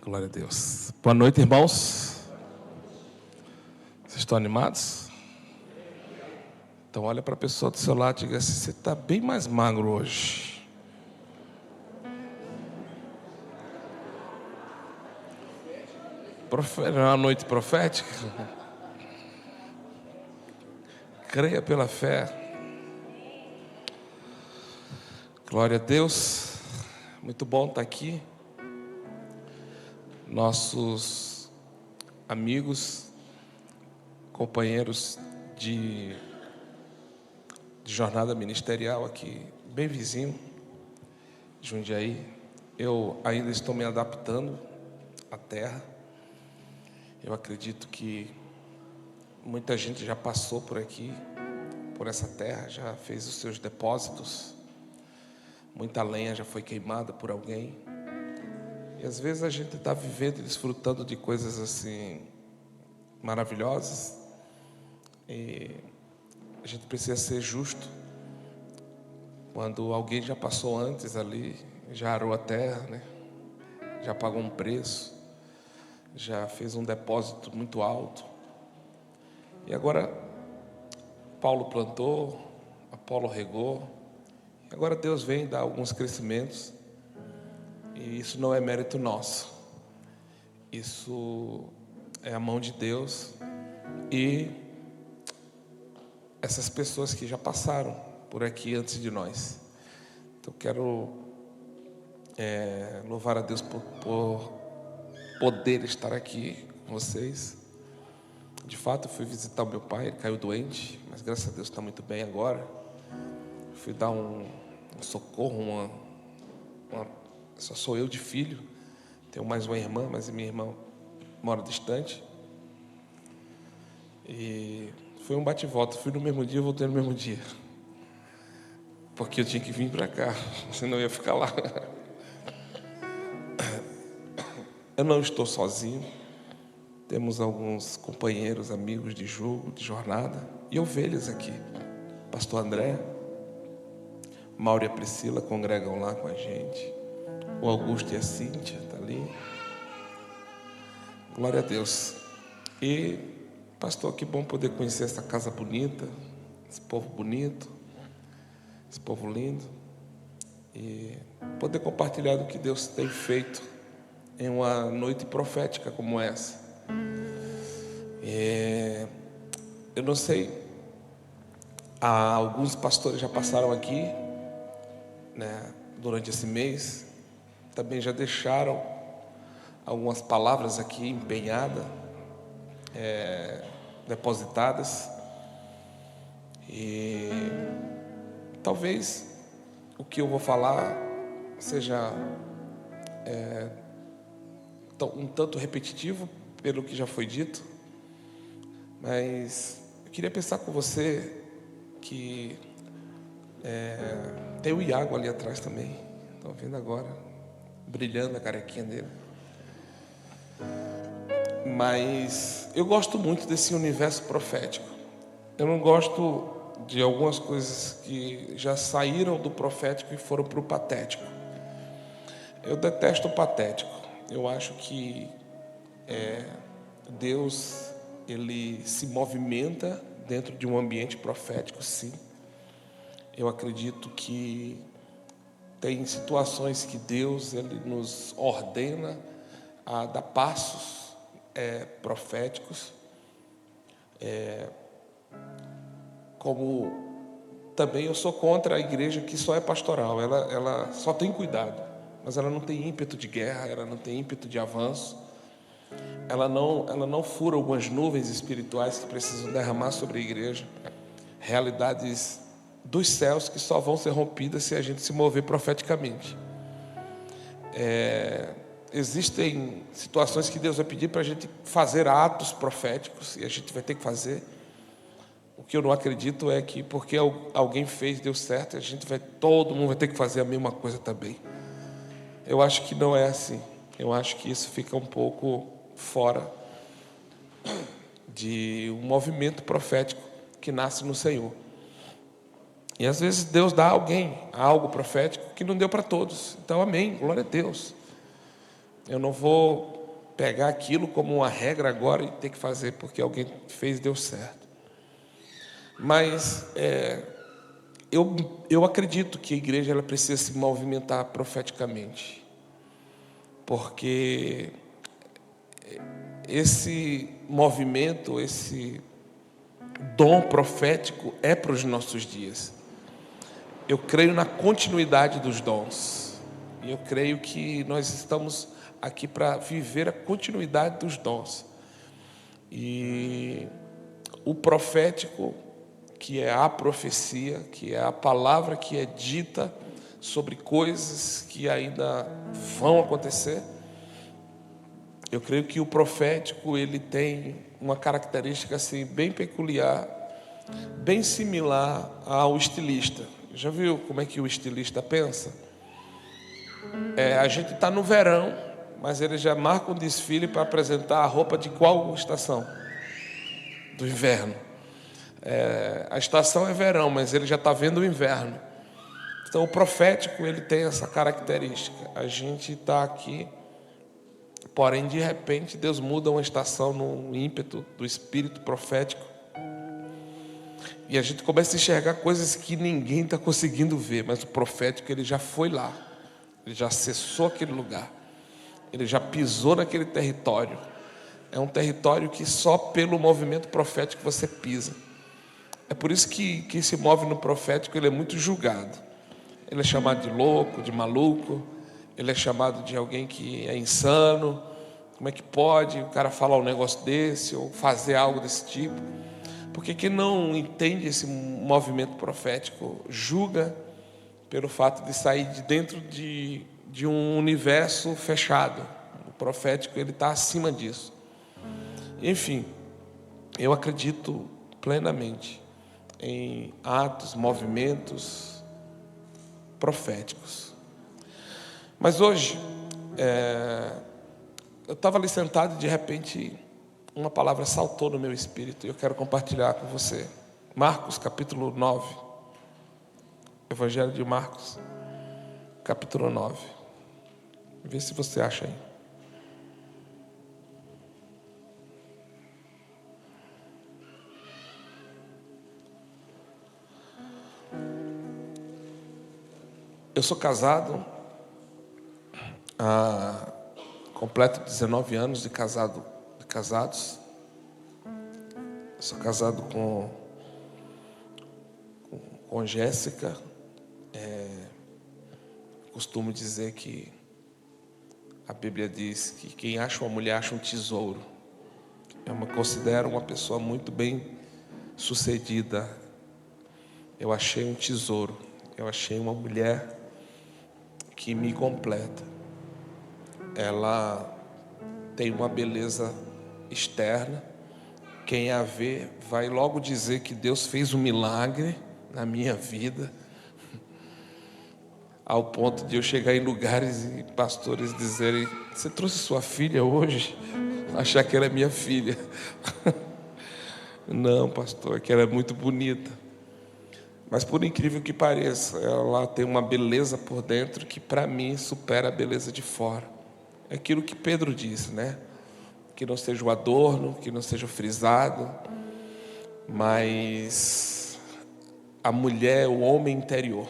Glória a Deus. Boa noite, irmãos. Vocês estão animados? Então olha para a pessoa do seu lado e diga assim: você está bem mais magro hoje. É uma noite profética. Creia pela fé. Glória a Deus. Muito bom estar aqui. Nossos amigos, companheiros de jornada ministerial aqui, bem vizinho, Jundiaí. Eu ainda estou me adaptando à terra. Eu acredito que muita gente já passou por aqui, por essa terra, já fez os seus depósitos. Muita lenha já foi queimada por alguém. E às vezes a gente está vivendo e desfrutando de coisas assim maravilhosas. E a gente precisa ser justo. Quando alguém já passou antes ali, já arou a terra, né? Já pagou um preço, já fez um depósito muito alto. E agora Paulo plantou, Apolo regou. E agora Deus vem dar alguns crescimentos. E isso não é mérito nosso. Isso é a mão de Deus. E essas pessoas que já passaram por aqui antes de nós. Então quero louvar a Deus por poder estar aqui com vocês. De fato, eu fui visitar o meu pai, ele caiu doente, mas graças a Deus está muito bem agora. Fui dar um socorro, só sou eu de filho. Tenho mais uma irmã, mas minha irmã mora distante. E foi um bate e volta. Fui no mesmo dia, voltei no mesmo dia. Porque eu tinha que vir para cá, senão eu ia ficar lá. Eu não estou sozinho. Temos alguns companheiros, amigos de jogo, de jornada. E ovelhas aqui. Pastor André, Mauro e a Priscila congregam lá com a gente. O Augusto e a Cíntia estão ali. Glória a Deus. E, pastor, que bom poder conhecer essa casa bonita, esse povo bonito, esse povo lindo. E poder compartilhar do que Deus tem feito em uma noite profética como essa. Eu não sei, alguns pastores já passaram aqui, né, durante esse mês. Também já deixaram algumas palavras aqui empenhadas, depositadas. E talvez o que eu vou falar seja um tanto repetitivo pelo que já foi dito. Mas eu queria pensar com você que tem o Iago ali atrás também. Estão vendo agora? Brilhando a carequinha dele. Mas eu gosto muito desse universo profético. Eu não gosto de algumas coisas que já saíram do profético e foram para o patético. Eu detesto o patético. Eu acho que Deus, ele se movimenta dentro de um ambiente profético, sim. Eu acredito que tem situações que Deus, ele nos ordena a dar passos proféticos, como também eu sou contra a igreja que só é pastoral. Ela só tem cuidado, mas ela não tem ímpeto de guerra, ela não tem ímpeto de avanço. Ela não fura algumas nuvens espirituais que precisam derramar sobre a igreja, realidades dos céus que só vão ser rompidas se a gente se mover profeticamente. Existem situações que Deus vai pedir para a gente fazer atos proféticos e a gente vai ter que fazer. O que eu não acredito é que porque alguém fez, deu certo, todo mundo vai ter que fazer a mesma coisa também. Eu acho que não é assim. Eu acho que isso fica um pouco fora de um movimento profético que nasce no Senhor. E às vezes Deus dá a alguém algo profético que não deu para todos. Então, amém, glória a Deus. Eu não vou pegar aquilo como uma regra agora e ter que fazer porque alguém fez e deu certo. Mas eu acredito que a igreja ela precisa se movimentar profeticamente, porque esse movimento, esse dom profético é para os nossos dias. Eu creio na continuidade dos dons, e eu creio que nós estamos aqui para viver a continuidade dos dons. E o profético, que é a profecia, que é a palavra que é dita sobre coisas que ainda vão acontecer. Eu creio que o profético ele tem uma característica assim bem peculiar, bem similar ao estilista. Já viu como é que o estilista pensa? A gente está no verão, mas ele já marca um desfile para apresentar a roupa de qual estação? Do inverno. A estação é verão, mas ele já está vendo o inverno. Então o profético ele tem essa característica. A gente está aqui, porém de repente Deus muda uma estação no ímpeto do espírito profético, e a gente começa a enxergar coisas que ninguém está conseguindo ver, mas o profético ele já foi lá, ele já acessou aquele lugar, ele já pisou naquele território. É um território que só pelo movimento profético você pisa. É por isso que quem se move no profético ele é muito julgado. Ele é chamado de louco, de maluco. Ele é chamado de alguém que é insano. Como é que pode o cara falar um negócio desse ou fazer algo desse tipo? Porque quem não entende esse movimento profético julga pelo fato de sair de dentro de um universo fechado. O profético ele está acima disso. Enfim, eu acredito plenamente em atos, movimentos proféticos. Mas hoje, eu estava ali sentado e de repente uma palavra saltou no meu espírito e eu quero compartilhar com você. Marcos capítulo 9. Evangelho de Marcos, capítulo 9. Vê se você acha aí. Eu sou casado há completo 19 anos de casados. Eu sou casado com Jéssica. Costumo dizer que a Bíblia diz que quem acha uma mulher acha um tesouro. Eu me considero uma pessoa muito bem sucedida. Eu achei um tesouro. Eu achei uma mulher que me completa. Ela tem uma beleza externa. Quem a vê vai logo dizer que Deus fez um milagre na minha vida, ao ponto de eu chegar em lugares e pastores dizerem: você trouxe sua filha hoje? Achar que ela é minha filha. Não, pastor, é que ela é muito bonita. Mas por incrível que pareça, ela tem uma beleza por dentro que para mim supera a beleza de fora. É aquilo que Pedro disse, né? Que não seja o adorno, que não seja o frisado, mas a mulher, o homem interior.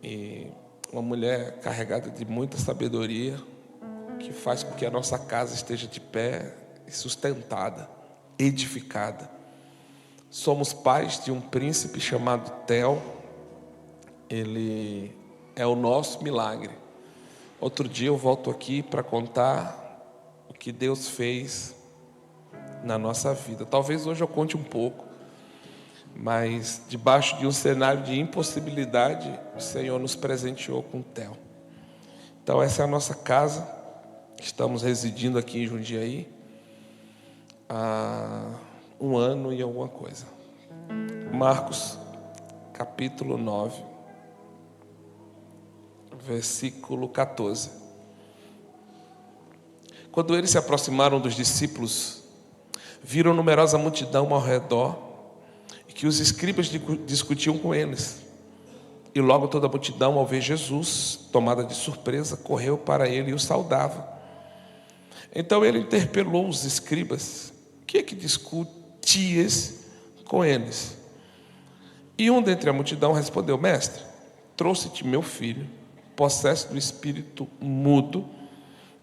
E uma mulher carregada de muita sabedoria, que faz com que a nossa casa esteja de pé e sustentada, edificada. Somos pais de um príncipe chamado Theo. Ele é o nosso milagre. Outro dia eu volto aqui para contar o que Deus fez na nossa vida. Talvez hoje eu conte um pouco, mas debaixo de um cenário de impossibilidade, o Senhor nos presenteou com Theo. Então essa é a nossa casa. Estamos residindo aqui em Jundiaí há 1 ano e alguma coisa. Marcos capítulo 9, versículo 14. Quando eles se aproximaram dos discípulos, viram numerosa multidão ao redor e que os escribas discutiam com eles. E logo toda a multidão, ao ver Jesus, tomada de surpresa, correu para ele e o saudava. Então ele interpelou os escribas: que é que discutias com eles? E um dentre a multidão respondeu: mestre, trouxe-te meu filho, possesso do espírito mudo,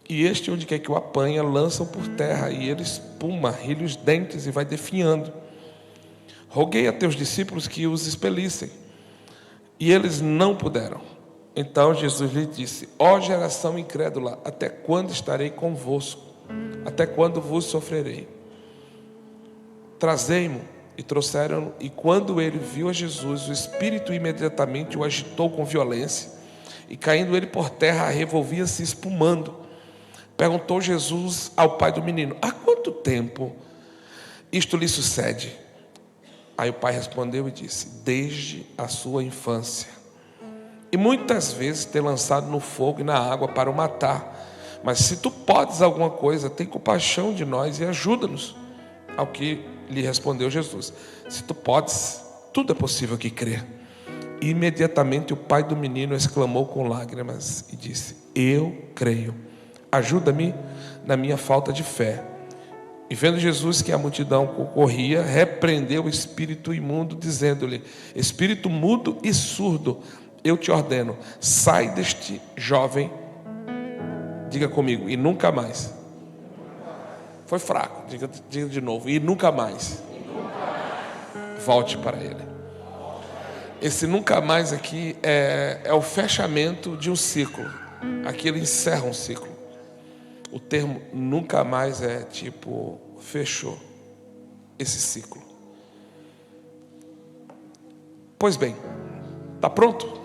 e este, onde quer que o apanha, lançam por terra, e ele espuma, rilha os dentes e vai definhando. Roguei a teus discípulos que os expelissem, e eles não puderam. Então Jesus lhe disse: ó geração incrédula, até quando estarei convosco? Até quando vos sofrerei? Trazei-mo. E trouxeram-no, e quando ele viu a Jesus, o espírito imediatamente o agitou com violência, e caindo ele por terra, revolvia-se espumando. Perguntou Jesus ao pai do menino: há quanto tempo isto lhe sucede? Aí o pai respondeu e disse: desde a sua infância. E muitas vezes tem lançado no fogo e na água para o matar. Mas se tu podes alguma coisa, tem compaixão de nós e ajuda-nos. Ao que lhe respondeu Jesus: se tu podes, tudo é possível que crê. E imediatamente o pai do menino exclamou com lágrimas e disse: eu creio, ajuda-me na minha falta de fé. E vendo Jesus que a multidão concorria, repreendeu o espírito imundo, dizendo-lhe: espírito mudo e surdo, eu te ordeno, sai deste jovem. Diga comigo: e nunca mais. Foi fraco, diga de novo: e nunca mais. Volte para ele. Esse nunca mais aqui é o fechamento de um ciclo. Aqui ele encerra um ciclo. O termo nunca mais é tipo, fechou esse ciclo. Pois bem, está pronto?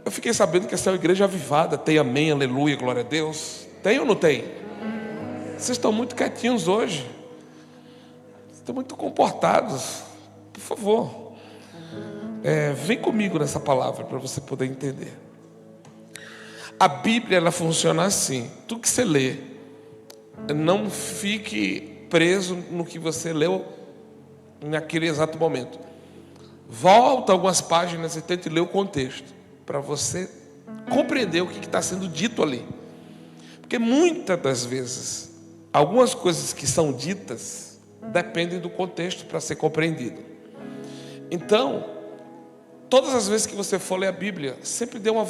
Eu fiquei sabendo que essa é uma igreja avivada. Tem amém, aleluia, glória a Deus. Tem ou não tem? Vocês estão muito quietinhos hoje. Estão muito comportados. Por favor, vem comigo nessa palavra para você poder entender. A Bíblia, ela funciona assim: tudo que você lê, não fique preso no que você leu naquele exato momento. Volta algumas páginas e tente ler o contexto, para você compreender o que está sendo dito ali. Porque muitas das vezes, algumas coisas que são ditas dependem do contexto para ser compreendido. Então, todas as vezes que você for ler a Bíblia, sempre dê uma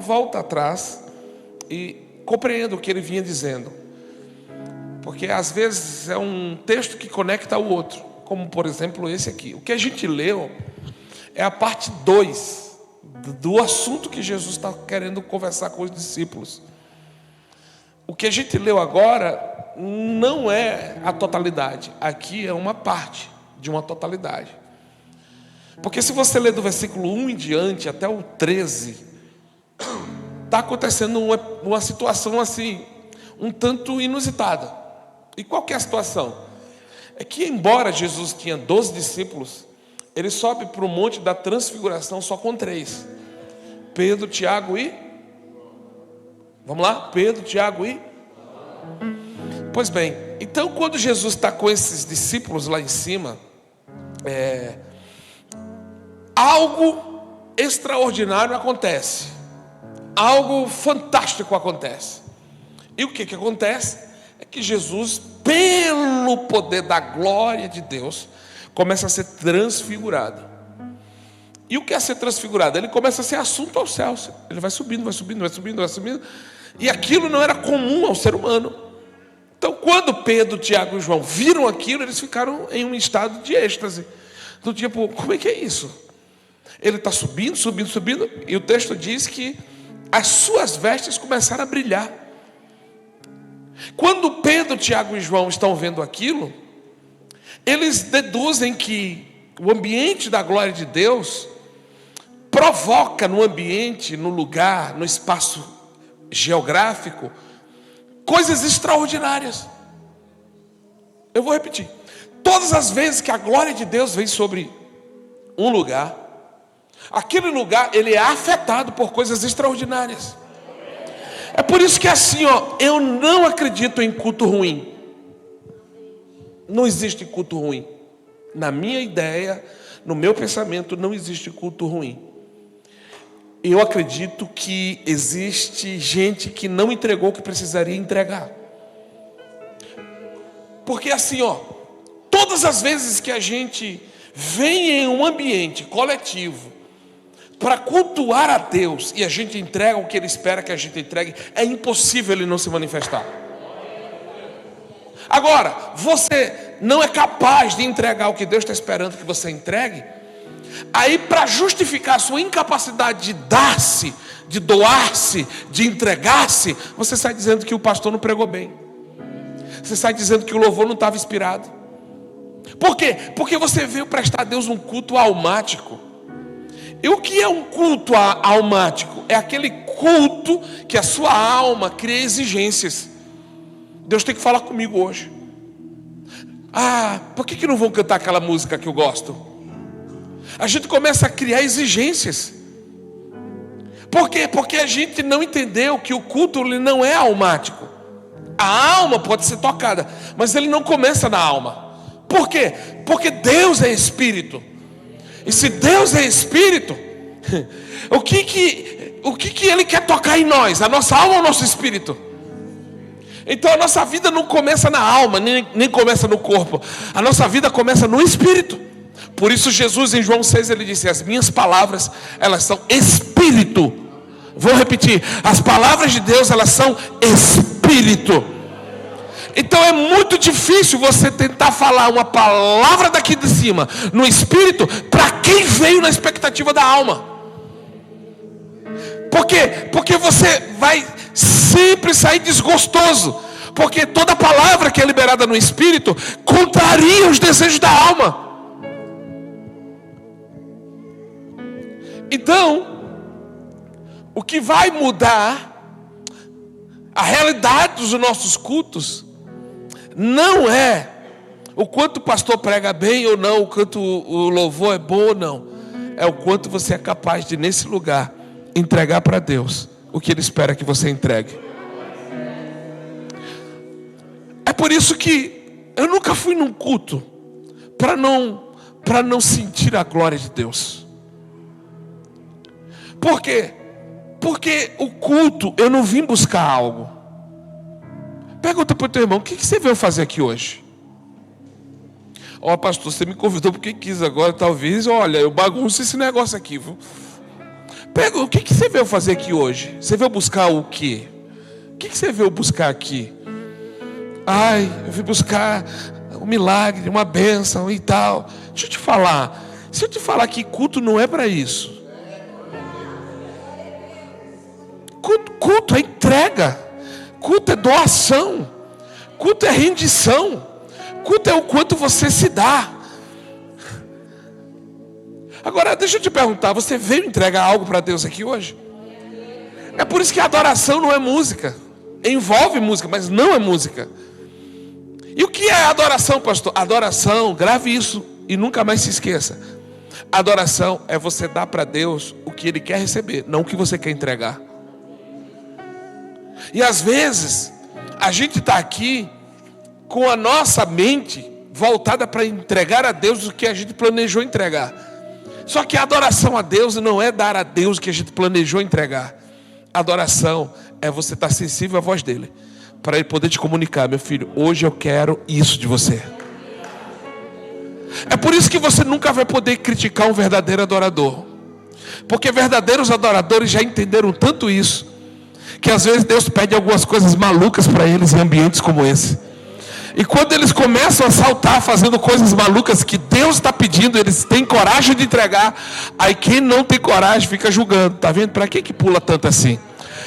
volta atrás e compreenda o que ele vinha dizendo. Porque às vezes é um texto que conecta ao outro, como por exemplo esse aqui. O que a gente leu é a parte 2 do assunto que Jesus está querendo conversar com os discípulos. O que a gente leu agora não é a totalidade. Aqui é uma parte de uma totalidade. Porque se você ler do versículo 1 em diante até o 13, está acontecendo uma situação assim, um tanto inusitada. E qual que é a situação? É que embora Jesus tinha 12 discípulos, ele sobe para o monte da transfiguração só com 3. Pedro, Tiago e... Vamos lá? Pedro, Tiago e... Pois bem, então quando Jesus está com esses discípulos lá em cima, algo extraordinário acontece. Algo fantástico acontece. E o que acontece? É que Jesus, pelo poder da glória de Deus, começa a ser transfigurado. E o que é ser transfigurado? Ele começa a ser assunto aos céus. Ele vai subindo, vai subindo, vai subindo, vai subindo. E aquilo não era comum ao ser humano. Então quando Pedro, Tiago e João viram aquilo, eles ficaram em um estado de êxtase. Do tipo, como é que é isso? Ele está subindo, subindo, subindo. E o texto diz que as suas vestes começaram a brilhar. Quando Pedro, Tiago e João estão vendo aquilo, eles deduzem que o ambiente da glória de Deus provoca no ambiente, no lugar, no espaço geográfico, coisas extraordinárias. Eu vou repetir. Todas as vezes que a glória de Deus vem sobre um lugar, aquele lugar ele é afetado por coisas extraordinárias. É por isso que assim, eu não acredito em culto ruim. Não existe culto ruim. Na minha ideia, no meu pensamento, não existe culto ruim. eu acredito que existe gente que não entregou o que precisaria entregar. Porque assim, todas as vezes que a gente vem em um ambiente coletivo para cultuar a Deus e a gente entrega o que Ele espera que a gente entregue, é impossível Ele não se manifestar. Agora, você não é capaz de entregar o que Deus está esperando que você entregue. Aí, para justificar a sua incapacidade de dar-se, de doar-se, de entregar-se, você sai dizendo que o pastor não pregou bem. Você sai dizendo que o louvor não estava inspirado. Por quê? Porque você veio prestar a Deus um culto almático. E o que é um culto almático? É aquele culto que a sua alma cria exigências. Deus tem que falar comigo hoje. Por que não vão cantar aquela música que eu gosto? A gente começa a criar exigências. Por quê? Porque a gente não entendeu que o culto ele não é almático. A alma pode ser tocada, mas ele não começa na alma. Por quê? Porque Deus é Espírito. E se Deus é Espírito, o que Ele quer tocar em nós? A nossa alma ou o nosso Espírito? Então a nossa vida não começa na alma, nem começa no corpo. A nossa vida começa no Espírito. Por isso Jesus em João 6 ele disse: as minhas palavras, elas são Espírito. Vou repetir, as palavras de Deus, elas são Espírito. Então é muito difícil você tentar falar uma palavra daqui de cima, no Espírito, para quem veio na expectativa da alma. Por quê? Porque você vai sempre sair desgostoso. Porque toda palavra que é liberada no Espírito contraria os desejos da alma. Então, o que vai mudar a realidade dos nossos cultos não é o quanto o pastor prega bem ou não, o quanto o louvor é bom ou não. É o quanto você é capaz de, nesse lugar, entregar para Deus o que Ele espera que você entregue. É por isso que eu nunca fui num culto para não sentir a glória de Deus. Por quê? Porque o culto, eu não vim buscar algo. Pergunta para o teu irmão: o que você veio fazer aqui hoje? Pastor, você me convidou porque quis, agora talvez, olha, eu bagunço esse negócio aqui, viu? O que você veio fazer aqui hoje? Você veio buscar o quê? O que você veio buscar aqui? Eu vim buscar um milagre, uma bênção e tal. Deixa eu te falar. Se eu te falar que culto não é para isso. Culto é entrega. Culto é doação. Culto é rendição. Culto é o quanto você se dá. Agora, deixa eu te perguntar, você veio entregar algo para Deus aqui hoje? É por isso que a adoração não é música. Envolve música, mas não é música. E o que é adoração, pastor? Adoração, grave isso e nunca mais se esqueça. Adoração é você dar para Deus o que Ele quer receber, não o que você quer entregar. E às vezes, a gente está aqui com a nossa mente voltada para entregar a Deus o que a gente planejou entregar. Só que a adoração a Deus não é dar a Deus o que a gente planejou entregar. A adoração é você estar sensível à voz dEle, para Ele poder te comunicar: meu filho, hoje eu quero isso de você. É por isso que você nunca vai poder criticar um verdadeiro adorador, porque verdadeiros adoradores já entenderam tanto isso, que às vezes Deus pede algumas coisas malucas para eles em ambientes como esse. E quando eles começam a saltar fazendo coisas malucas que Deus está pedindo, eles têm coragem de entregar. Aí quem não tem coragem fica julgando. Tá vendo? Para que pula tanto assim?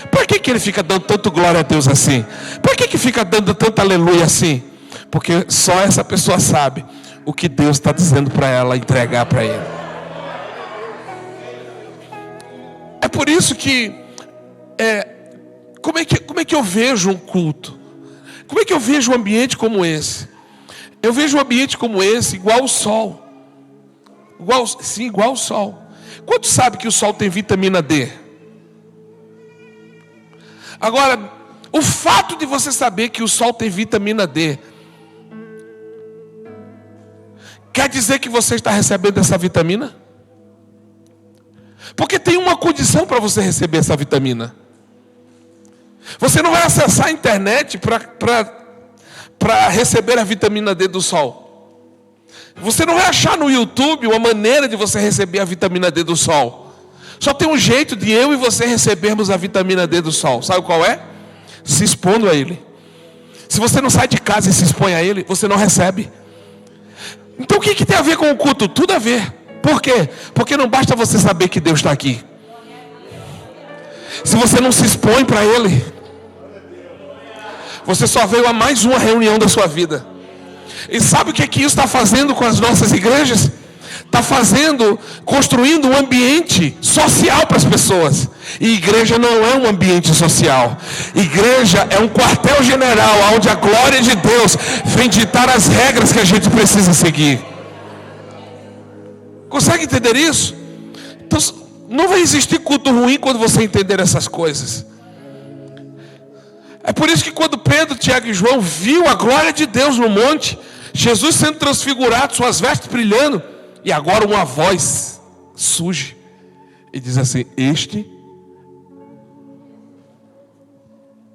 Para que ele fica dando tanto glória a Deus assim? Para que fica dando tanto aleluia assim? Porque só essa pessoa sabe o que Deus está dizendo para ela entregar para Ele. É por isso que como é que eu vejo um culto? Como é que eu vejo um ambiente como esse? Eu vejo um ambiente como esse igual ao sol. Igual ao sol. Quanto sabe que o sol tem vitamina D? Agora, o fato de você saber que o sol tem vitamina D, quer dizer que você está recebendo essa vitamina? Porque tem uma condição para você receber essa vitamina. Você não vai acessar a internet para receber a vitamina D do sol. Você não vai achar no YouTube uma maneira de você receber a vitamina D do sol. Só tem um jeito de eu e você recebermos a vitamina D do sol. Sabe qual é? Se expondo a ele. Se você não sai de casa e se expõe a ele, você não recebe. Então o que tem a ver com o culto? Tudo a ver. Por quê? Porque não basta você saber que Deus está aqui. Se você não se expõe para ele, você só veio a mais uma reunião da sua vida. E sabe o que isso está fazendo com as nossas igrejas? Está construindo um ambiente social para as pessoas. E igreja não é um ambiente social. Igreja é um quartel-general onde a glória de Deus vem ditar as regras que a gente precisa seguir. Consegue entender isso? Então, não vai existir culto ruim quando você entender essas coisas. É por isso que quando Pedro, Tiago e João viu a glória de Deus no monte, Jesus sendo transfigurado, suas vestes brilhando, e agora uma voz surge e diz assim: este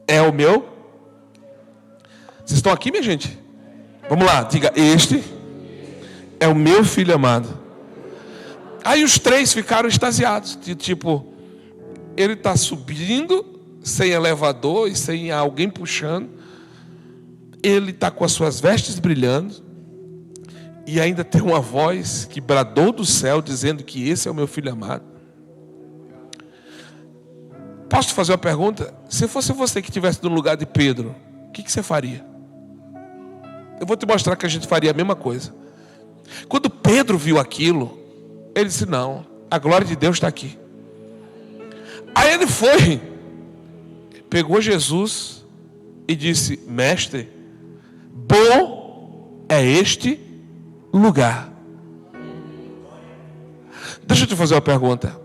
é o meu. Vocês estão aqui, minha gente? Vamos lá, diga: este é o meu filho amado. Aí os três ficaram extasiados, tipo, ele está subindo sem elevador e sem alguém puxando, ele está com as suas vestes brilhando, e ainda tem uma voz que bradou do céu dizendo que esse é o meu filho amado. Posso te fazer uma pergunta? Se fosse você que estivesse no lugar de Pedro, o que você faria? Eu vou te mostrar que a gente faria a mesma coisa. Quando Pedro viu aquilo, ele disse: não, a glória de Deus está aqui. Aí ele foi, pegou Jesus e disse: mestre, bom é este lugar. Deixa eu te fazer uma pergunta.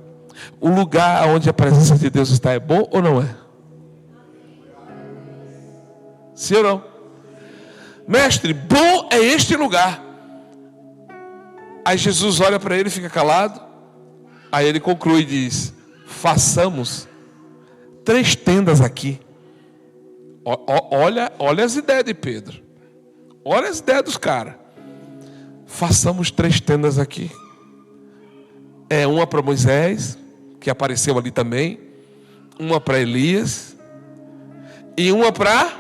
O lugar onde a presença de Deus está é bom ou não é? Sim ou não? Mestre, bom é este lugar. Aí Jesus olha para ele e fica calado. Aí ele conclui e diz: façamos 3 tendas aqui. Olha as ideias de Pedro. Olha as ideias dos caras. Façamos 3 tendas aqui. É uma para Moisés, que apareceu ali também. Uma para Elias. E uma para...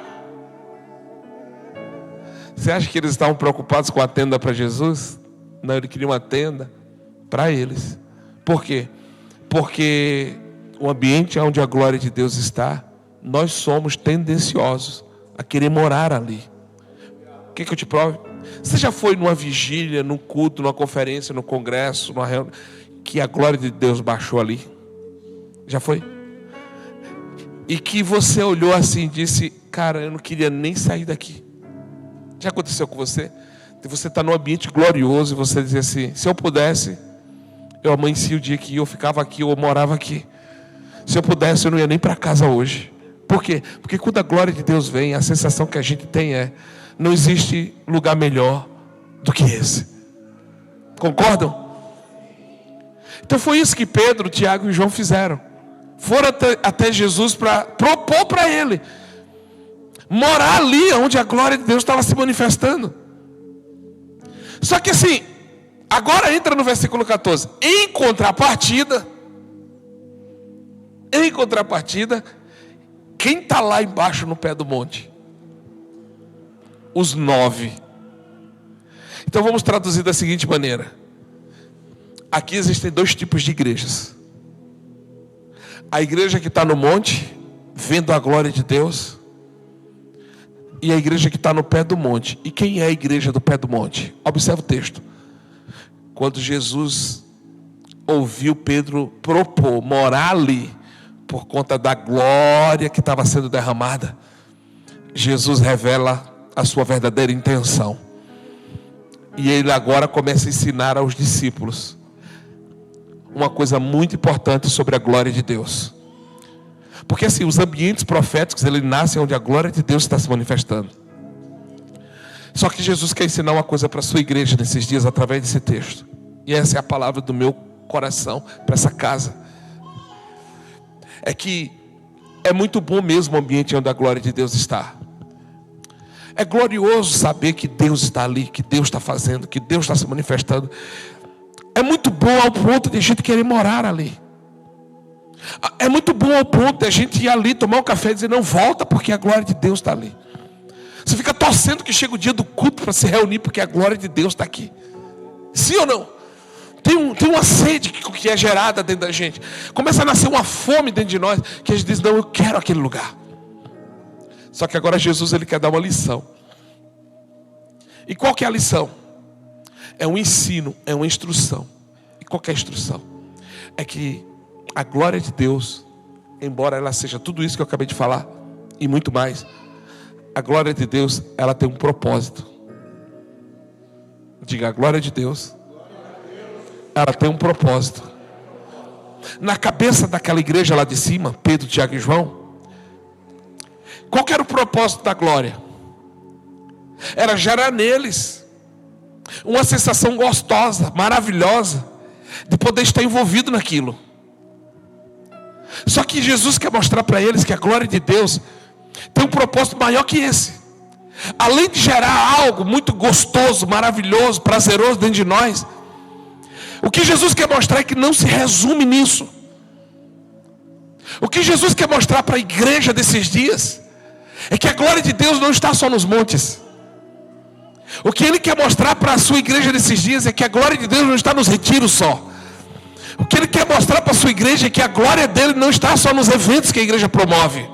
Você acha que eles estavam preocupados com a tenda para Jesus? Não, ele queria uma tenda para eles. Por quê? Porque o ambiente onde a glória de Deus está, nós somos tendenciosos a querer morar ali. O que eu te provo? Você já foi numa vigília, num culto, numa conferência, num congresso, numa reunião, que a glória de Deus baixou ali? Já foi? E que você olhou assim e disse: cara, eu não queria nem sair daqui. Já aconteceu com você? Você está num ambiente glorioso e você diz assim: se eu pudesse, eu amanhecia o dia que eu ficava aqui, eu morava aqui. Se eu pudesse, eu não ia nem para casa hoje. Por quê? Porque quando a glória de Deus vem, a sensação que a gente tem é: não existe lugar melhor do que esse. Concordam? Então foi isso que Pedro, Tiago e João fizeram. Foram até Jesus para propor para ele morar ali onde a glória de Deus estava se manifestando. Só que assim, agora entra no versículo 14. Em contrapartida, quem está lá embaixo no pé do monte? Os 9. Então vamos traduzir da seguinte maneira. Aqui existem 2 tipos de igrejas. A igreja que está no monte, vendo a glória de Deus, e a igreja que está no pé do monte. E quem é a igreja do pé do monte? Observe o texto. Quando Jesus ouviu Pedro propor morar ali, por conta da glória que estava sendo derramada, Jesus revela a sua verdadeira intenção. E ele agora começa a ensinar aos discípulos uma coisa muito importante sobre a glória de Deus. Porque assim, os ambientes proféticos, eles nascem onde a glória de Deus está se manifestando. Só que Jesus quer ensinar uma coisa para a sua igreja nesses dias, através desse texto. E essa é a palavra do meu coração, para essa casa, é que é muito bom mesmo o ambiente onde a glória de Deus está. É glorioso saber que Deus está ali, que Deus está fazendo, que Deus está se manifestando. É muito bom ao ponto de a gente querer morar ali. É muito bom ao ponto de a gente ir ali, tomar um café e dizer, não volta porque a glória de Deus está ali. Você fica torcendo que chega o dia do culto para se reunir porque a glória de Deus está aqui. Sim ou não? Tem uma sede que é gerada dentro da gente. Começa a nascer uma fome dentro de nós, que a gente diz, não, eu quero aquele lugar. Só que agora Jesus, ele quer dar uma lição. E qual que é a lição? É um ensino, é uma instrução. E qual que é a instrução? É que a glória de Deus, embora ela seja tudo isso que eu acabei de falar, e muito mais, a glória de Deus, ela tem um propósito. Diga, a glória de Deus, ela tem um propósito. Na cabeça daquela igreja lá de cima, Pedro, Tiago e João, qual que era o propósito da glória? Era gerar neles uma sensação gostosa, maravilhosa, de poder estar envolvido naquilo. Só que Jesus quer mostrar para eles que a glória de Deus tem um propósito maior que esse. Além de gerar algo muito gostoso, maravilhoso, prazeroso dentro de nós, o que Jesus quer mostrar é que não se resume nisso. O que Jesus quer mostrar para a igreja desses dias é que a glória de Deus não está só nos montes. O que Ele quer mostrar para a sua igreja desses dias é que a glória de Deus não está nos retiros só. O que Ele quer mostrar para a sua igreja é que a glória dele não está só nos eventos que a igreja promove.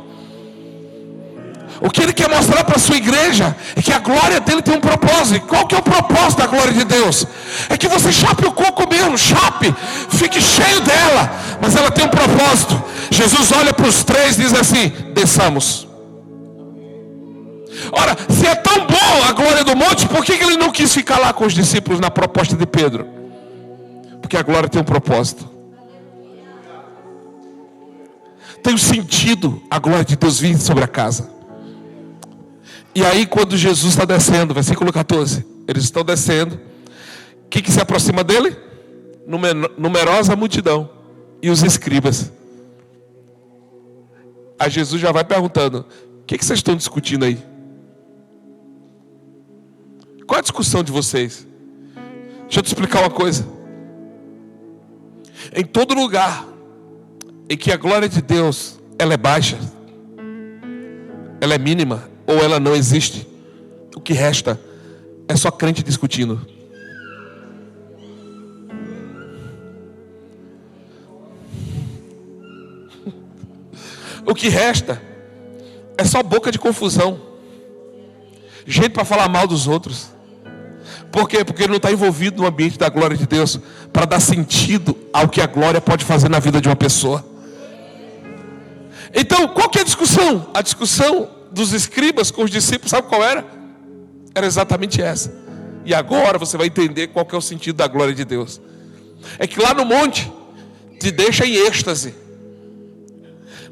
O que Ele quer mostrar para a sua igreja é que a glória dele tem um propósito. E qual que é o propósito da glória de Deus? É que você chape o coco mesmo, chape, fique cheio dela. Mas ela tem um propósito. Jesus olha para os três e diz assim, desçamos. Ora, se é tão bom a glória do monte, por que Ele não quis ficar lá com os discípulos na proposta de Pedro? Porque a glória tem um propósito. Tem um sentido a glória de Deus vir sobre a casa. E aí quando Jesus está descendo, versículo 14, eles estão descendo, o que se aproxima dele? Numerosa multidão e os escribas. Aí Jesus já vai perguntando, o que vocês estão discutindo aí? Qual é a discussão de vocês? Deixa eu te explicar uma coisa. Em todo lugar em que a glória de Deus ela é baixa, ela é mínima, ou ela não existe, o que resta é só crente discutindo. O que resta é só boca de confusão, gente para falar mal dos outros. Por quê? Porque ele não está envolvido no ambiente da glória de Deus para dar sentido ao que a glória pode fazer na vida de uma pessoa. Então, qual que é a discussão? A discussão dos escribas com os discípulos, sabe qual era? Era exatamente essa. E agora você vai entender qual que é o sentido da glória de Deus. É que lá no monte te deixa em êxtase.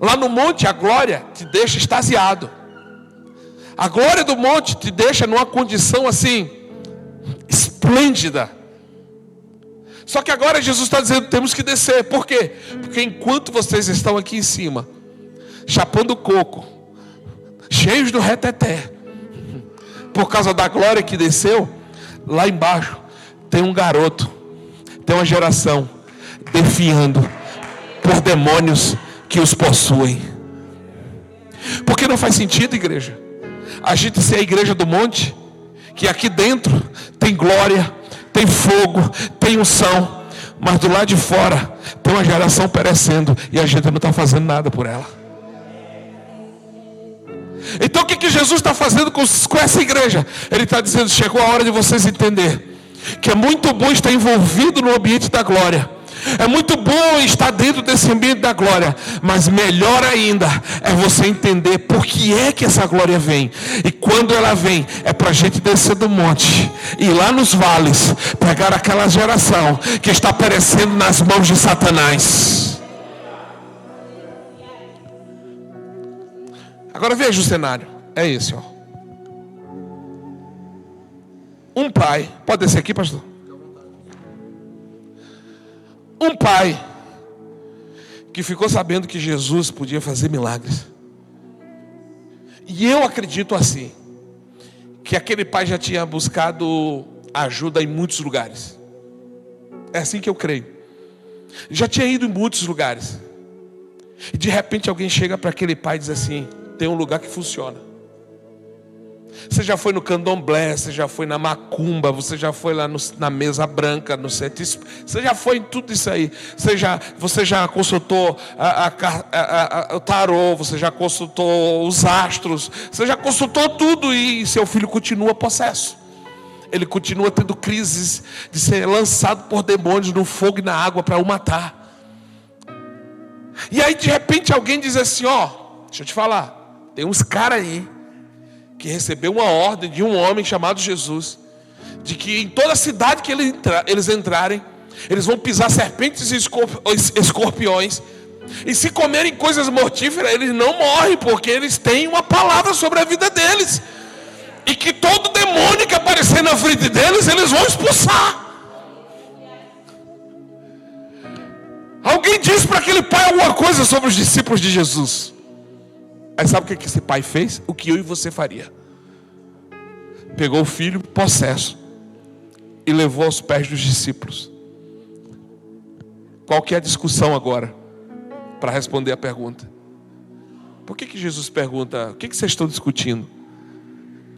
Lá no monte a glória te deixa extasiado. A glória do monte te deixa numa condição assim esplêndida. Só que agora Jesus está dizendo, temos que descer. Por quê? Porque enquanto vocês estão aqui em cima, chapando coco, cheios do reteté, por causa da glória que desceu, lá embaixo tem um garoto, tem uma geração defiando por demônios que os possuem. Porque não faz sentido, igreja, a gente ser a igreja do monte, que aqui dentro tem glória, tem fogo, tem unção, mas do lado de fora tem uma geração perecendo e a gente não está fazendo nada por ela. Então o que Jesus está fazendo com essa igreja? Ele está dizendo, chegou a hora de vocês entender que é muito bom estar envolvido no ambiente da glória. É muito bom estar dentro desse ambiente da glória, mas melhor ainda é você entender por que é que essa glória vem. E quando ela vem, é para a gente descer do monte, ir lá nos vales, pegar aquela geração que está perecendo nas mãos de Satanás. Agora veja o cenário, é esse, ó. Um pai, pode descer aqui, pastor? um pai que ficou sabendo que Jesus podia fazer milagres. E eu acredito assim, que aquele pai já tinha buscado ajuda em muitos lugares. É assim que eu creio. Já tinha ido em muitos lugares. E de repente alguém chega para aquele pai e diz assim: tem um lugar que funciona. Você já foi no candomblé, você já foi na macumba, você já foi lá na mesa branca, no centro, você já foi em tudo isso aí. Você já consultou o tarô, você já consultou os astros, você já consultou tudo e seu filho continua possesso. Ele continua tendo crises de ser lançado por demônios no fogo e na água para o matar. E aí de repente alguém diz assim: ó, deixa eu te falar, tem uns caras aí que recebeu uma ordem de um homem chamado Jesus, de que em toda cidade que eles entrarem, eles vão pisar serpentes e escorpiões, e se comerem coisas mortíferas, eles não morrem, porque eles têm uma palavra sobre a vida deles, e que todo demônio que aparecer na frente deles, eles vão expulsar. Alguém disse para aquele pai alguma coisa sobre os discípulos de Jesus. Aí sabe o que esse pai fez? O que eu e você faria. Pegou o filho possesso e levou aos pés dos discípulos. Qual que é a discussão agora? Para responder a pergunta. Por que Jesus pergunta: o que vocês estão discutindo?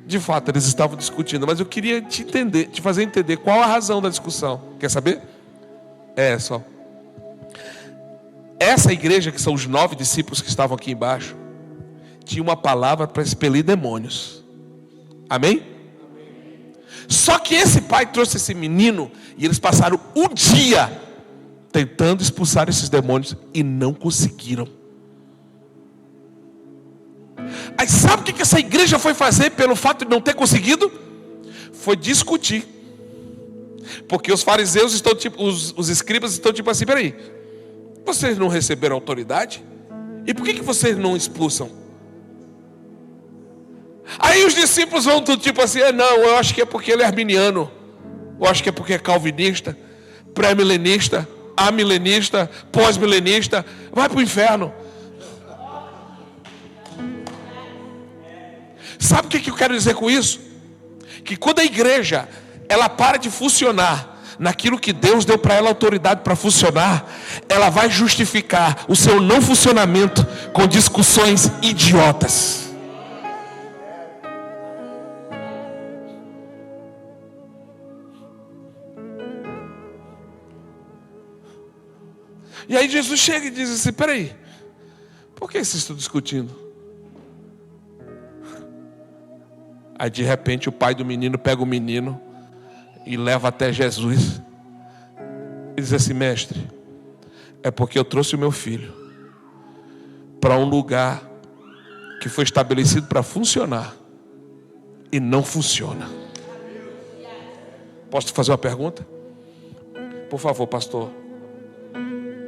De fato, eles estavam discutindo, mas eu queria te fazer entender qual a razão da discussão. Quer saber? É só. Essa igreja, que são os 9 discípulos que estavam aqui embaixo, tinha uma palavra para expelir demônios. Amém? Só que esse pai trouxe esse menino e eles passaram o dia tentando expulsar esses demônios e não conseguiram. Aí sabe o que essa igreja foi fazer pelo fato de não ter conseguido? Foi discutir. Porque os fariseus estão tipo, os escribas estão tipo assim: peraí, vocês não receberam autoridade? E por que vocês não expulsam? Aí os discípulos vão tudo tipo assim: não, eu acho que é porque ele é arminiano, eu acho que é porque é calvinista, pré-milenista, amilenista, pós-milenista, vai para o inferno. Sabe o que eu quero dizer com isso? Que quando a igreja ela para de funcionar naquilo que Deus deu para ela autoridade para funcionar, ela vai justificar o seu não funcionamento com discussões idiotas. E aí Jesus chega e diz assim: peraí, por que vocês estão discutindo? Aí de repente o pai do menino pega o menino e leva até Jesus. E diz assim: mestre, é porque eu trouxe o meu filho para um lugar que foi estabelecido para funcionar e não funciona. Posso te fazer uma pergunta? Por favor, pastor.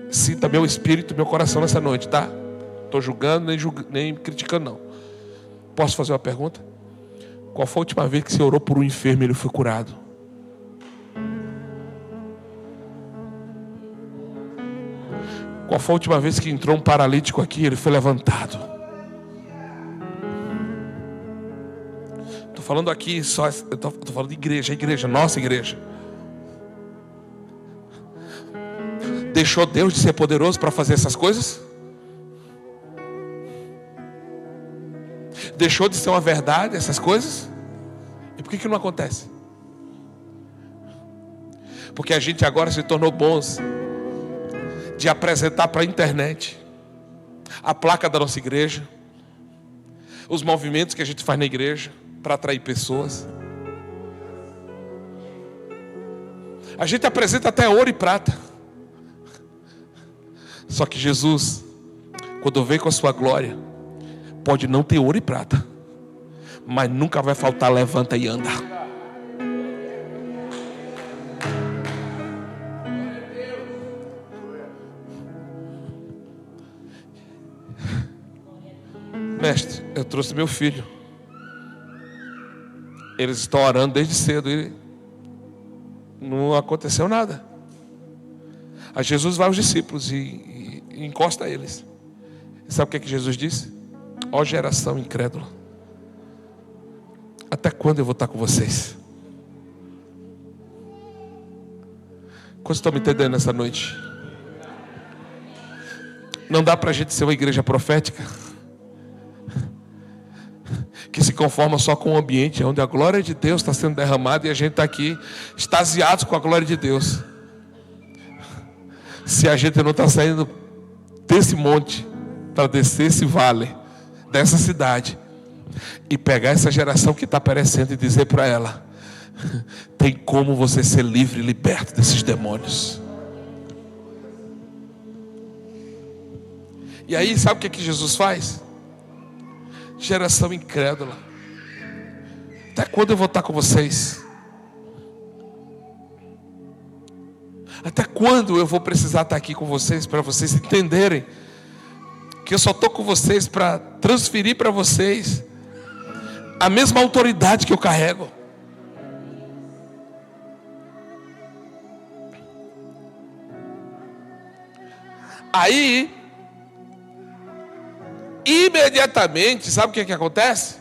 Sinta meu espírito, meu coração nessa noite, tá? Estou julgando, nem criticando, não. Posso fazer uma pergunta? Qual foi a última vez que você orou por um enfermo e ele foi curado? Qual foi a última vez que entrou um paralítico aqui e ele foi levantado? Estou falando aqui só, estou falando de igreja, nossa igreja. Deixou Deus de ser poderoso para fazer essas coisas? Deixou de ser uma verdade essas coisas? E por que não acontece? Porque a gente agora se tornou bons de apresentar para a internet a placa da nossa igreja, os movimentos que a gente faz na igreja para atrair pessoas. A gente apresenta até ouro e prata. Só que Jesus, quando vem com a sua glória, pode não ter ouro e prata, mas nunca vai faltar levanta e anda. Mestre, eu trouxe meu filho. Eles estão orando desde cedo e não aconteceu nada. Aí Jesus vai aos discípulos e encosta a eles. E sabe o que Jesus disse? Ó geração incrédula, até quando eu vou estar com vocês? Quantos estão me entendendo nessa noite? Não dá para a gente ser uma igreja profética que se conforma só com o ambiente onde a glória de Deus está sendo derramada e a gente está aqui extasiados com a glória de Deus, se a gente não está saindo desse monte para descer esse vale, dessa cidade, e pegar essa geração que está perecendo e dizer para ela: tem como você ser livre e liberto desses demônios. E aí, sabe o que Jesus faz? Geração incrédula, até quando eu vou estar com vocês? Até quando eu vou precisar estar aqui com vocês, para vocês entenderem que eu só estou com vocês para transferir para vocês a mesma autoridade que eu carrego? Aí, imediatamente, sabe o que acontece?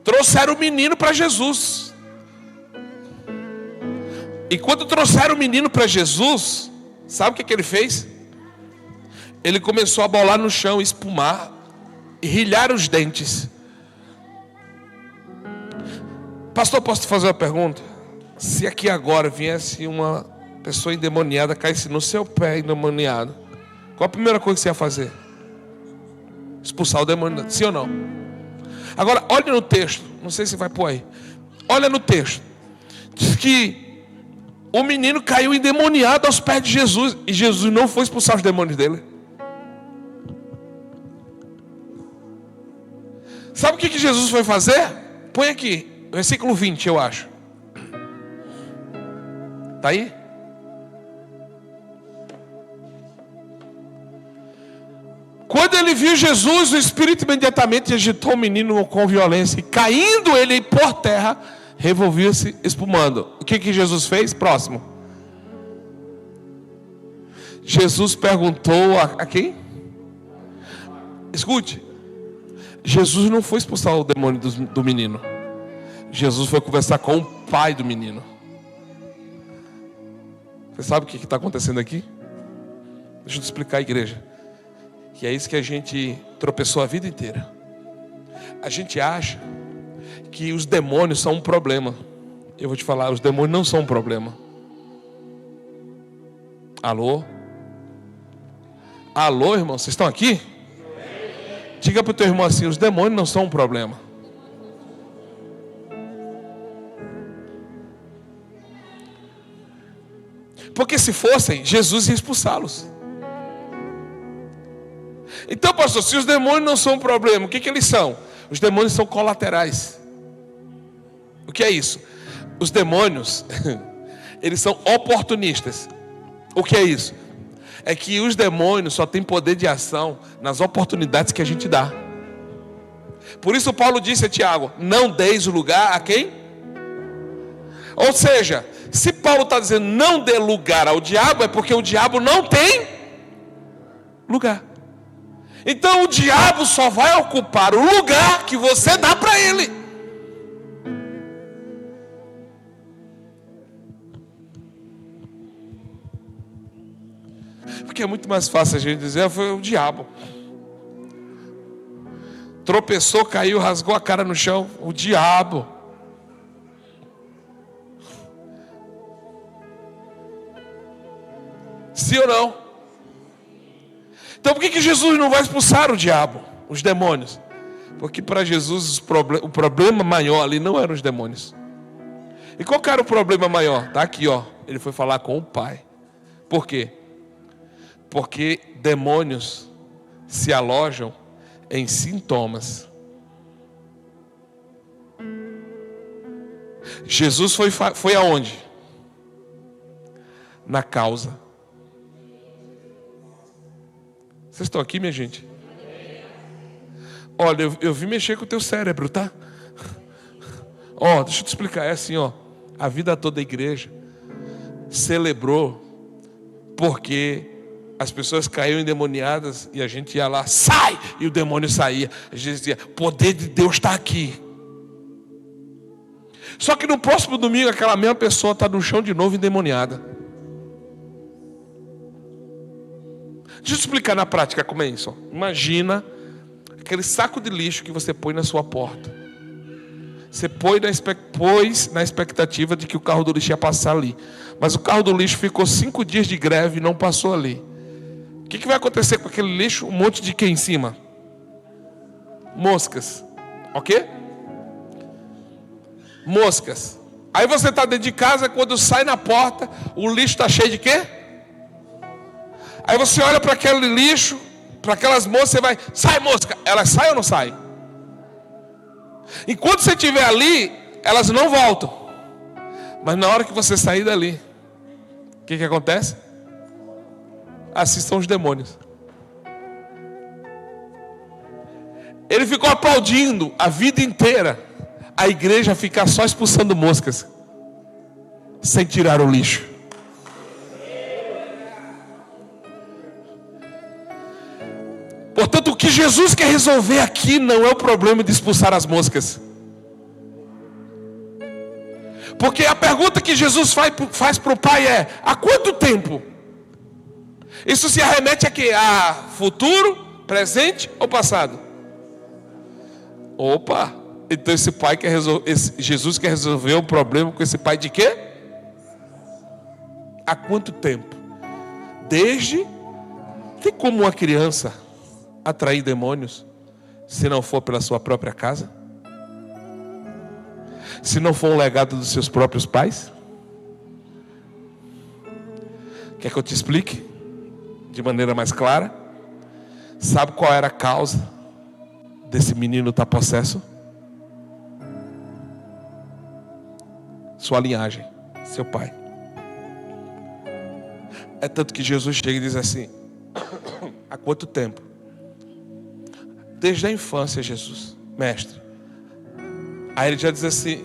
Trouxeram o menino para Jesus. E quando trouxeram o menino para Jesus, sabe o que ele fez? Ele começou a bolar no chão, espumar, e rilhar os dentes. Pastor, posso te fazer uma pergunta? Se aqui agora viesse uma pessoa endemoniada, caísse no seu pé endemoniado, qual a primeira coisa que você ia fazer? Expulsar o demônio, sim ou não? Agora, olha no texto, não sei se vai pôr aí. Olha no texto. Diz que o menino caiu endemoniado aos pés de Jesus, e Jesus não foi expulsar os demônios dele. Sabe o que Jesus foi fazer? Põe aqui, versículo 20, eu acho. Está aí? Quando ele viu Jesus, o Espírito imediatamente agitou o menino com violência, e caindo ele por terra, revolvia-se espumando. O que Jesus fez? Próximo. Jesus perguntou a quem? Escute. Jesus não foi expulsar o demônio do menino. Jesus foi conversar com o pai do menino. Você sabe o que está acontecendo aqui? Deixa eu te explicar, igreja. Que é isso que a gente tropeçou a vida inteira. A gente acha que os demônios são um problema. Eu vou te falar, os demônios não são um problema. Alô? Alô, irmão, vocês estão aqui? Diga para o teu irmão assim: os demônios não são um problema. Porque se fossem, Jesus ia expulsá-los. Então, pastor, se os demônios não são um problema, o que eles são? Os demônios são colaterais. O que é isso? Os demônios, eles são oportunistas. O que é isso? É que os demônios só têm poder de ação nas oportunidades que a gente dá. Por isso Paulo disse a Tiago: não deis lugar a quem? Ou seja, se Paulo está dizendo não dê lugar ao diabo, é porque o diabo não tem lugar. Então o diabo só vai ocupar o lugar que você dá para ele. Porque é muito mais fácil a gente dizer: foi o diabo. Tropeçou, caiu, rasgou a cara no chão. O diabo. Sim ou não? Então por que Jesus não vai expulsar o diabo, os demônios? Porque para Jesus o problema maior ali não eram os demônios. E qual que era o problema maior? Está aqui, ó. Ele foi falar com o Pai. Por quê? Porque demônios se alojam em sintomas. Jesus foi aonde? Na causa. Vocês estão aqui, minha gente? Olha, eu vim mexer com o teu cérebro, tá? Ó, deixa eu te explicar. É assim, ó. A vida toda a igreja celebrou Porque as pessoas caíam endemoniadas e a gente ia lá, sai! E o demônio saía. A gente dizia, o poder de Deus está aqui. Só que no próximo domingo aquela mesma pessoa está no chão de novo endemoniada. Deixa eu explicar na prática como é isso. Ó. Imagina aquele saco de lixo que você põe na sua porta. Você pôs na expectativa de que o carro do lixo ia passar ali. Mas o carro do lixo ficou 5 dias de greve e não passou ali. O que vai acontecer com aquele lixo? Um monte de quê em cima? Moscas. Ok? Moscas. Aí você está dentro de casa, quando sai na porta, o lixo está cheio de quê? Aí você olha para aquele lixo, para aquelas moscas, você vai, sai mosca. Elas saem ou não saem? Enquanto você estiver ali, elas não voltam. Mas na hora que você sair dali, o que acontece? Assim são os demônios. Ele ficou aplaudindo a vida inteira a igreja ficar só expulsando moscas, sem tirar o lixo. Portanto, o que Jesus quer resolver aqui não é o problema de expulsar as moscas. Porque a pergunta que Jesus faz para o Pai é: há quanto tempo? Isso se arremete a quê? A futuro, presente ou passado? Opa! Então esse pai quer Jesus quer resolver o problema com esse pai de quê? Há quanto tempo? Desde... Tem como uma criança atrair demônios se não for pela sua própria casa? Se não for um legado dos seus próprios pais? Quer que eu te explique de maneira mais clara? Sabe qual era a causa desse menino estar possesso? Sua linhagem, seu pai. É tanto que Jesus chega e diz assim: há quanto tempo? Desde a infância, Jesus, mestre. Aí ele já diz assim: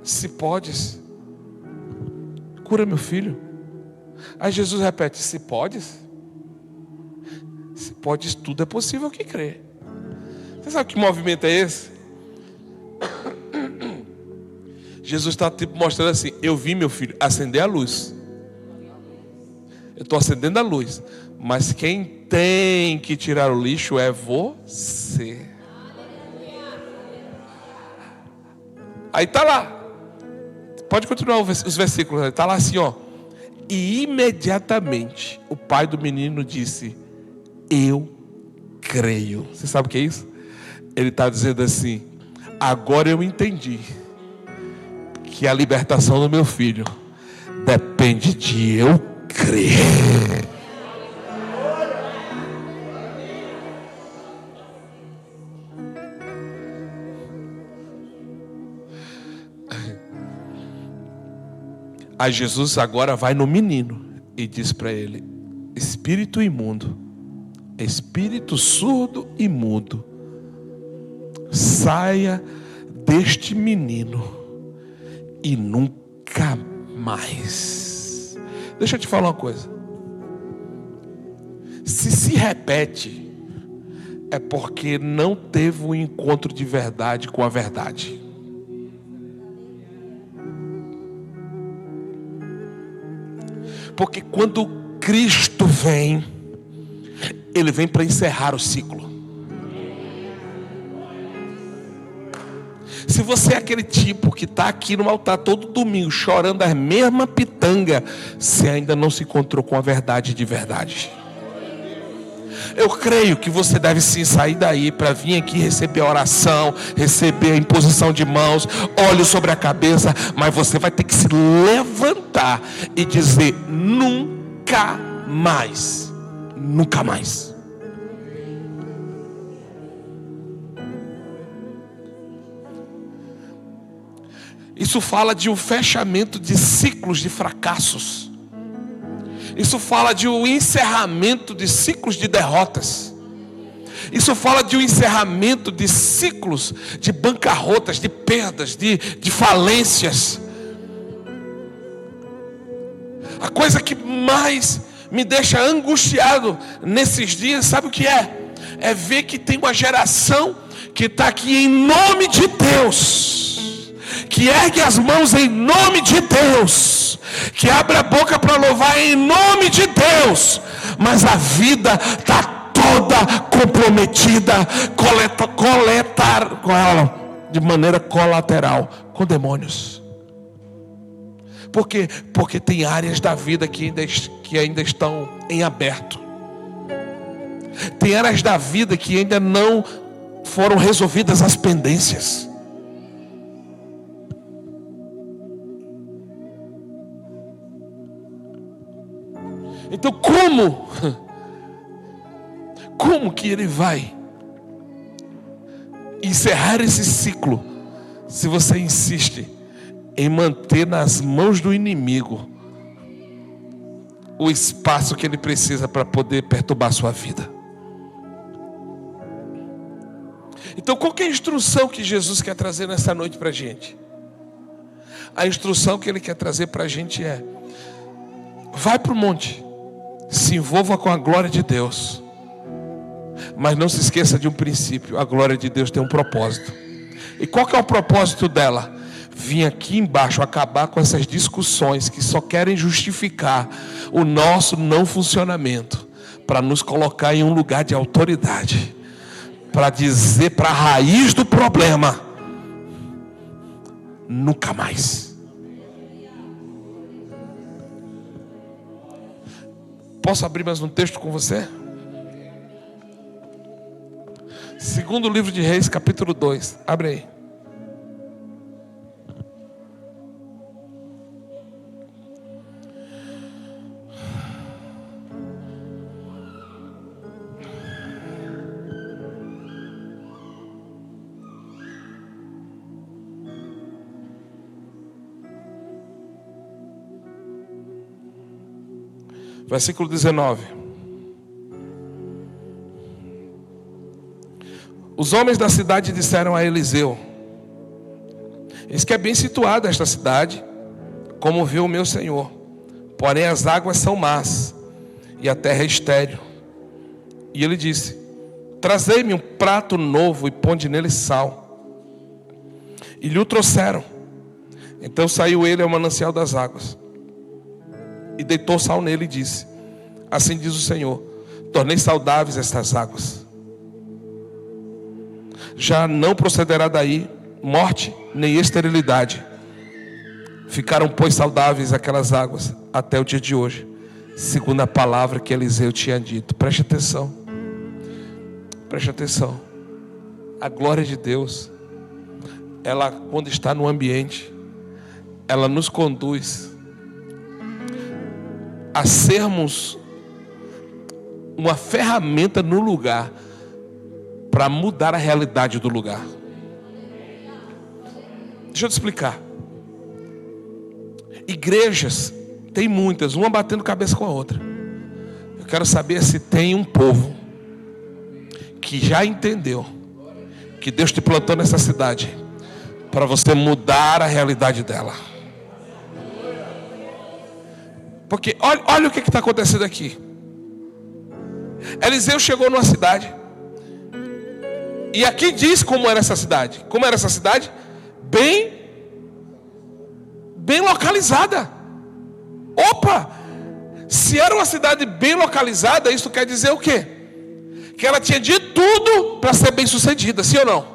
se podes, cura meu filho. Aí Jesus repete: se podes? Se podes, tudo é possível que crê. Você sabe que movimento é esse? Jesus está mostrando assim: eu vi, meu filho, acender a luz. Eu estou acendendo a luz. Mas quem tem que tirar o lixo é você. Aí está lá. Pode continuar os versículos. Está lá assim, ó. E imediatamente o pai do menino disse: eu creio. Você sabe o que é isso? Ele está dizendo assim: agora eu entendi que a libertação do meu filho depende de eu crer. Aí Jesus agora vai no menino e diz para ele: espírito imundo, espírito surdo e mudo, saia deste menino e nunca mais. Deixa eu te falar uma coisa. Se repete, é porque não teve um encontro de verdade com a verdade. Porque quando Cristo vem, Ele vem para encerrar o ciclo. Se você é aquele tipo que está aqui no altar todo domingo chorando a mesma pitanga, você ainda não se encontrou com a verdade de verdade. Eu creio que você deve sim sair daí para vir aqui receber a oração, receber a imposição de mãos, olhos sobre a cabeça, mas você vai ter que se levantar e dizer: nunca mais, nunca mais. Isso fala de um fechamento de ciclos de fracassos. Isso fala de um encerramento de ciclos de derrotas. Isso fala de um encerramento de ciclos de bancarrotas, de perdas, de falências. A coisa que mais me deixa angustiado nesses dias, sabe o que é? É ver que tem uma geração que está aqui em nome de Deus, que ergue as mãos em nome de Deus, que abre a boca para louvar em nome de Deus, mas a vida está toda comprometida, de maneira colateral com demônios. Por quê? Porque tem áreas da vida que ainda estão em aberto. Tem áreas da vida que ainda não foram resolvidas as pendências. Então como que ele vai encerrar esse ciclo se você insiste em manter nas mãos do inimigo o espaço que ele precisa para poder perturbar a sua vida? Então, qual que é a instrução que Jesus quer trazer nessa noite para a gente? A instrução que ele quer trazer para a gente é: vai para o monte, se envolva com a glória de Deus, mas não se esqueça de um princípio: a glória de Deus tem um propósito. E qual que é o propósito dela? Vim aqui embaixo acabar com essas discussões que só querem justificar o nosso não funcionamento, para nos colocar em um lugar de autoridade, para dizer para a raiz do problema: nunca mais. Posso abrir mais um texto com você? Segundo livro de Reis, capítulo 2. Abre aí. Versículo 19. Os homens da cidade disseram a Eliseu: eis que é bem situada esta cidade, como viu o meu senhor, porém as águas são más, e a terra é estéril. E ele disse: trazei-me um prato novo e ponde nele sal. E lhe o trouxeram. Então saiu ele ao manancial das águas, e deitou sal nele e disse: assim diz o Senhor, tornei saudáveis estas águas. Já não procederá daí morte nem esterilidade. Ficaram, pois, saudáveis aquelas águas até o dia de hoje, segundo a palavra que Eliseu tinha dito. Preste atenção. Preste atenção. A glória de Deus, ela, quando está no ambiente, ela nos conduz a sermos uma ferramenta no lugar para mudar a realidade do lugar. Deixa eu te explicar. Igrejas, tem muitas, uma batendo cabeça com a outra. Eu quero saber se tem um povo que já entendeu que Deus te plantou nessa cidade para você mudar a realidade dela. Porque olha o que está acontecendo aqui. Eliseu chegou numa cidade, e aqui diz como era essa cidade. Como era essa cidade? Bem localizada. Opa! Se era uma cidade bem localizada, isso quer dizer o quê? Que ela tinha de tudo para ser bem sucedida, sim ou não?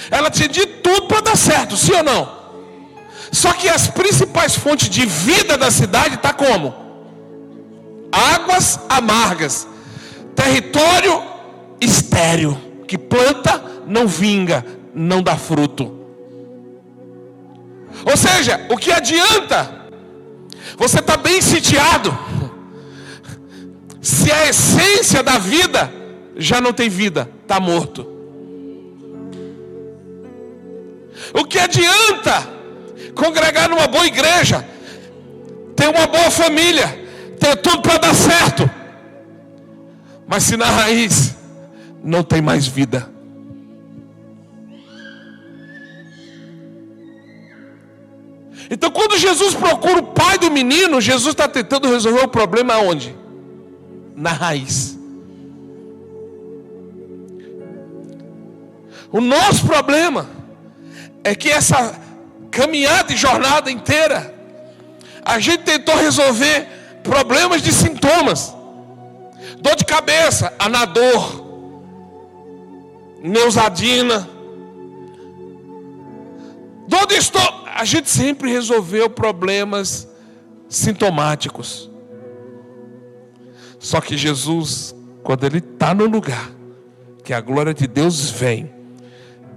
Ela tinha de tudo para dar certo, sim ou não? Só que as principais fontes de vida da cidade está como? Águas amargas, território estéril, que planta não vinga, não dá fruto. Ou seja, o que adianta você está bem sitiado se a essência da vida já não tem vida, está morto? O que adianta congregar numa boa igreja, ter uma boa família, ter tudo para dar certo, mas se na raiz não tem mais vida? Então, quando Jesus procura o pai do menino, Jesus está tentando resolver o problema aonde? Na raiz. O nosso problema é que essa caminhada e jornada inteira, a gente tentou resolver problemas de sintomas. Dor de cabeça, Anador, Neusadina. Dor de estômago. A gente sempre resolveu problemas sintomáticos. Só que Jesus, quando Ele está no lugar que a glória de Deus vem,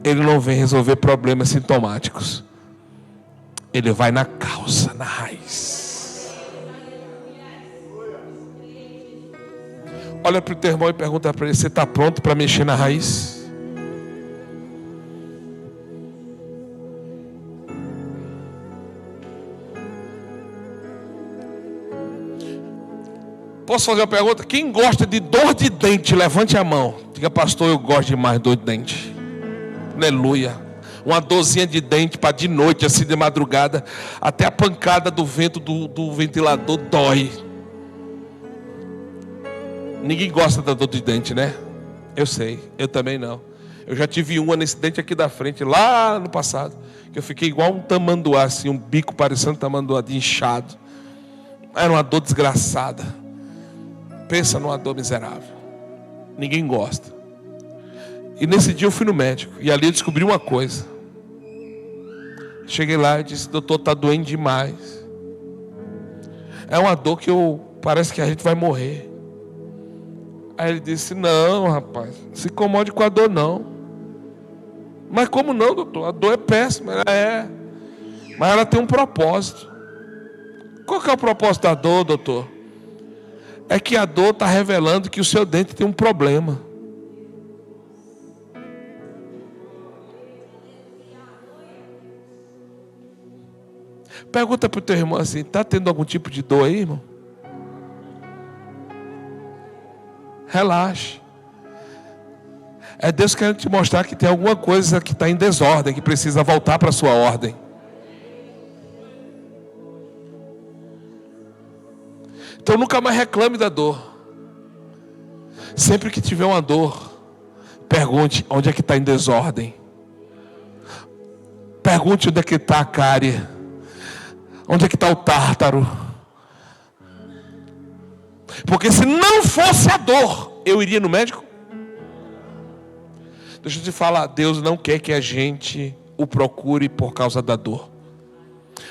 Ele não vem resolver problemas sintomáticos. Ele vai na causa, na raiz. Olha para o teu irmão e pergunta para ele: você está pronto para mexer na raiz? Posso fazer uma pergunta? Quem gosta de dor de dente, levante a mão. Diga: pastor, eu gosto demais de dor de dente. Aleluia. Uma dorzinha de dente para de noite, assim de madrugada, até a pancada do vento do ventilador dói. Ninguém gosta da dor de dente, né? Eu sei, eu também não. Eu já tive uma nesse dente aqui da frente, lá no passado, que eu fiquei igual um tamanduá, assim, um bico parecendo tamanduá de inchado. Era uma dor desgraçada. Pensa numa dor miserável. Ninguém gosta. E nesse dia eu fui no médico, e ali eu descobri uma coisa. Cheguei lá e disse: doutor, está doendo demais. É uma dor que parece que a gente vai morrer. Aí ele disse: não, rapaz, não se incomode com a dor não. Mas como não, doutor? A dor é péssima. Ela é. Mas ela tem um propósito. Qual que é o propósito da dor, doutor? É que a dor está revelando que o seu dente tem um problema. Pergunta para o teu irmão assim: está tendo algum tipo de dor aí, irmão? Relaxe. É Deus querendo te mostrar que tem alguma coisa que está em desordem, que precisa voltar para a sua ordem. Então nunca mais reclame da dor. Sempre que tiver uma dor, pergunte onde é que está em desordem. Pergunte onde é que está a cárie. Onde é que está o tártaro. Porque se não fosse a dor, eu iria no médico? Deixa eu te falar, Deus não quer que a gente o procure por causa da dor.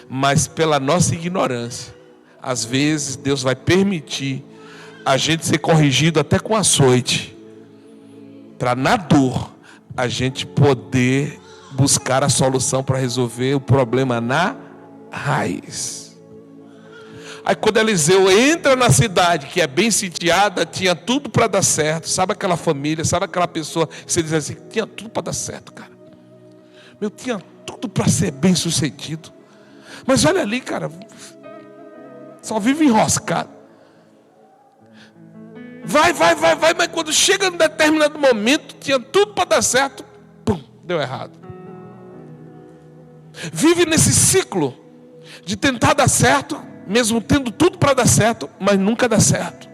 Mas pela nossa ignorância, às vezes Deus vai permitir a gente ser corrigido até com açoite, para na dor a gente poder buscar a solução para resolver o problema na raiz. Aí quando Eliseu entra na cidade, que é bem sitiada, tinha tudo para dar certo. Sabe aquela família, sabe aquela pessoa que você diz assim: tinha tudo para dar certo, cara. Tinha tudo para ser bem sucedido. Mas olha ali, cara, só vive enroscado. Vai, mas quando chega num determinado momento, tinha tudo para dar certo, pum, deu errado. Vive nesse ciclo de tentar dar certo, mesmo tendo tudo para dar certo, mas nunca dá certo.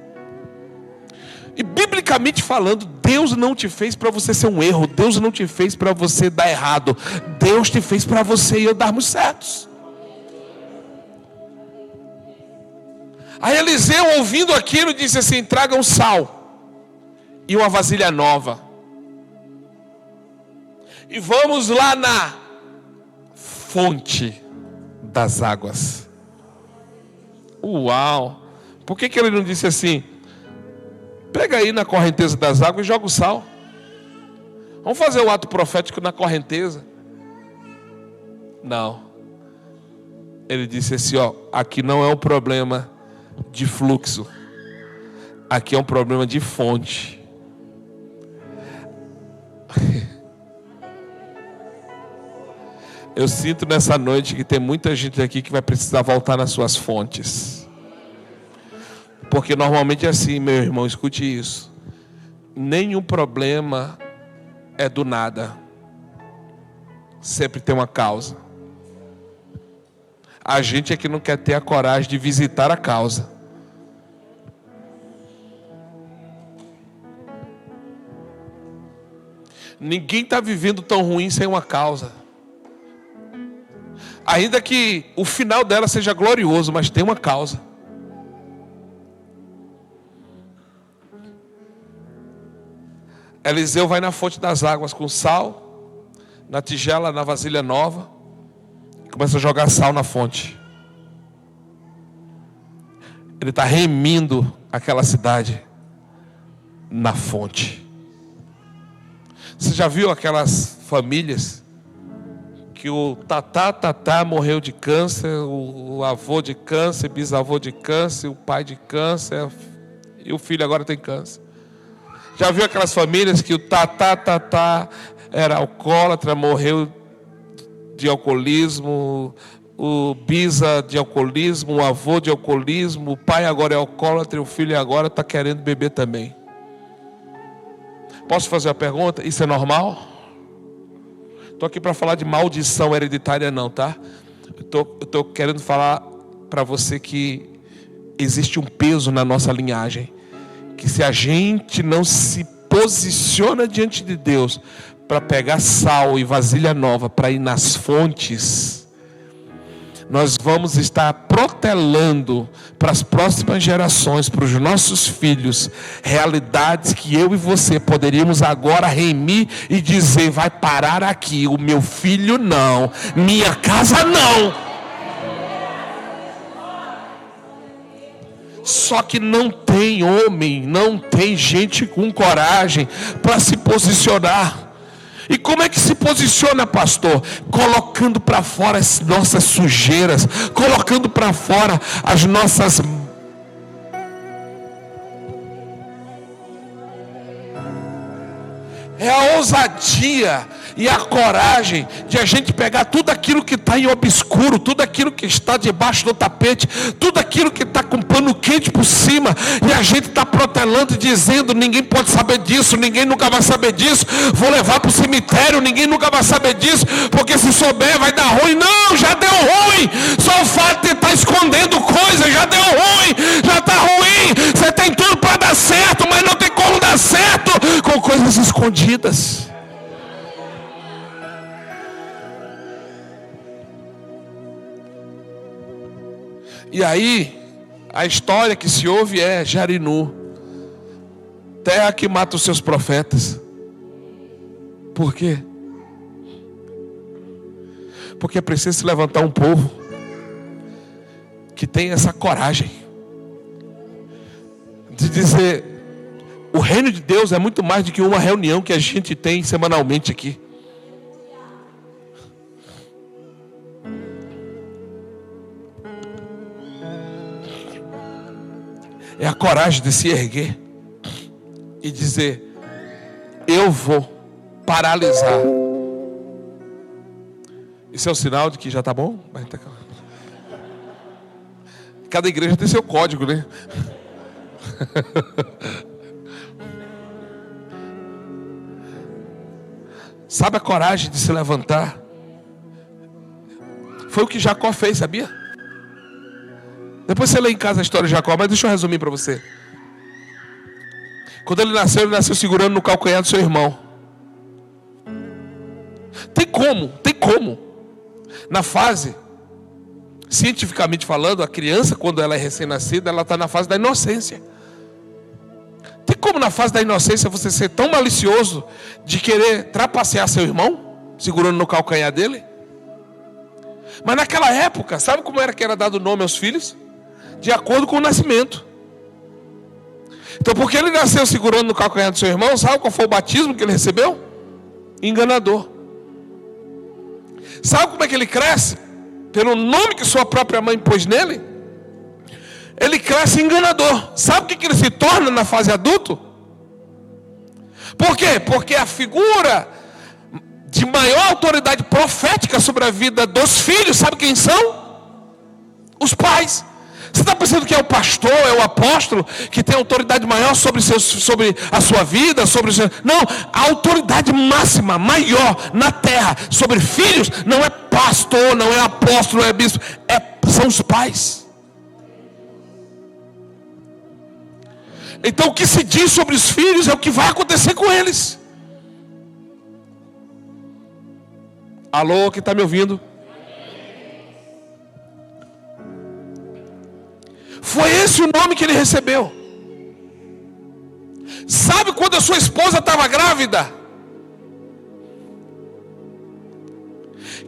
E biblicamente falando, Deus não te fez para você ser um erro. Deus não te fez para você dar errado. Deus te fez para você e eu darmos certos. Aí Eliseu, ouvindo aquilo, disse assim: tragam sal e uma vasilha nova, e vamos lá na fonte das águas. Uau! Por que ele não disse assim: pega aí na correnteza das águas e joga o sal? Vamos fazer o ato profético na correnteza? Não. Ele disse assim: ó, aqui não é um problema de fluxo, aqui é um problema de fonte. Eu sinto nessa noite que tem muita gente aqui que vai precisar voltar nas suas fontes. Porque normalmente é assim, meu irmão, escute isso. Nenhum problema é do nada. Sempre tem uma causa. A gente é que não quer ter a coragem de visitar a causa. Ninguém está vivendo tão ruim sem uma causa. Ainda que o final dela seja glorioso, mas tem uma causa. Eliseu vai na fonte das águas com sal, na tigela, na vasilha nova, e começa a jogar sal na fonte. Ele está remindo aquela cidade na fonte. Você já viu aquelas famílias que o tatá morreu de câncer, o avô de câncer, bisavô de câncer, o pai de câncer, e o filho agora tem câncer? Já viu aquelas famílias que o tatá era alcoólatra, morreu de alcoolismo, o bisa de alcoolismo, o avô de alcoolismo, o pai agora é alcoólatra e o filho agora está querendo beber também? Posso fazer uma pergunta? Isso é normal? Estou aqui para falar de maldição hereditária não, tá? Estou querendo falar para você que existe um peso na nossa linhagem, que se a gente não se posiciona diante de Deus para pegar sal e vasilha nova para ir nas fontes, nós vamos estar protelando para as próximas gerações, para os nossos filhos, realidades que eu e você poderíamos agora remir e dizer: vai parar aqui, o meu filho não, minha casa não. Só que não tem homem, não tem gente com coragem para se posicionar. E como é que se posiciona, pastor? Colocando para fora as nossas sujeiras, colocando para fora as nossas... É a ousadia e a coragem de a gente pegar tudo aquilo que está em obscuro, tudo aquilo que está debaixo do tapete, tudo aquilo que está com pano quente por cima, e a gente está protelando e dizendo: ninguém pode saber disso, ninguém nunca vai saber disso, vou levar para o cemitério, ninguém nunca vai saber disso, porque se souber vai dar ruim. Não, já deu ruim. Só o fato de estar escondendo coisas já deu ruim, já está ruim. Você tem tudo para dar certo, mas não tem como dar certo com coisas escondidas. E aí, a história que se ouve é Jarinu, terra que mata os seus profetas. Por quê? Porque é preciso se levantar um povo que tem essa coragem de dizer: o reino de Deus é muito mais do que uma reunião que a gente tem semanalmente aqui. É a coragem de se erguer e dizer: eu vou paralisar. Isso é um sinal de que já está bom? Cada igreja tem seu código, né? Sabe a coragem de se levantar? Foi o que Jacó fez, sabia? Depois você lê em casa a história de Jacó, mas deixa eu resumir para você. Quando ele nasceu segurando no calcanhar do seu irmão. Tem como. Na fase, cientificamente falando, a criança, quando ela é recém-nascida, ela está na fase da inocência. Tem como na fase da inocência você ser tão malicioso de querer trapacear seu irmão, segurando no calcanhar dele? Mas naquela época, sabe como era que era dado o nome aos filhos? De acordo com o nascimento. Então, porque ele nasceu segurando no calcanhar do seu irmão, sabe qual foi o batismo que ele recebeu? Enganador. Sabe como é que ele cresce? Pelo nome que sua própria mãe pôs nele? Ele cresce enganador. Sabe o que ele se torna na fase adulto? Por quê? Porque a figura de maior autoridade profética sobre a vida dos filhos, sabe quem são? Os pais. Você está pensando que é o pastor, é o apóstolo que tem autoridade maior sobre a sua vida, Não, a autoridade máxima, maior na terra sobre filhos não é pastor, não é apóstolo, não é bispo, é são os pais. Então o que se diz sobre os filhos é o que vai acontecer com eles. Alô, quem está me ouvindo? Foi esse o nome que ele recebeu. Sabe quando a sua esposa estava grávida?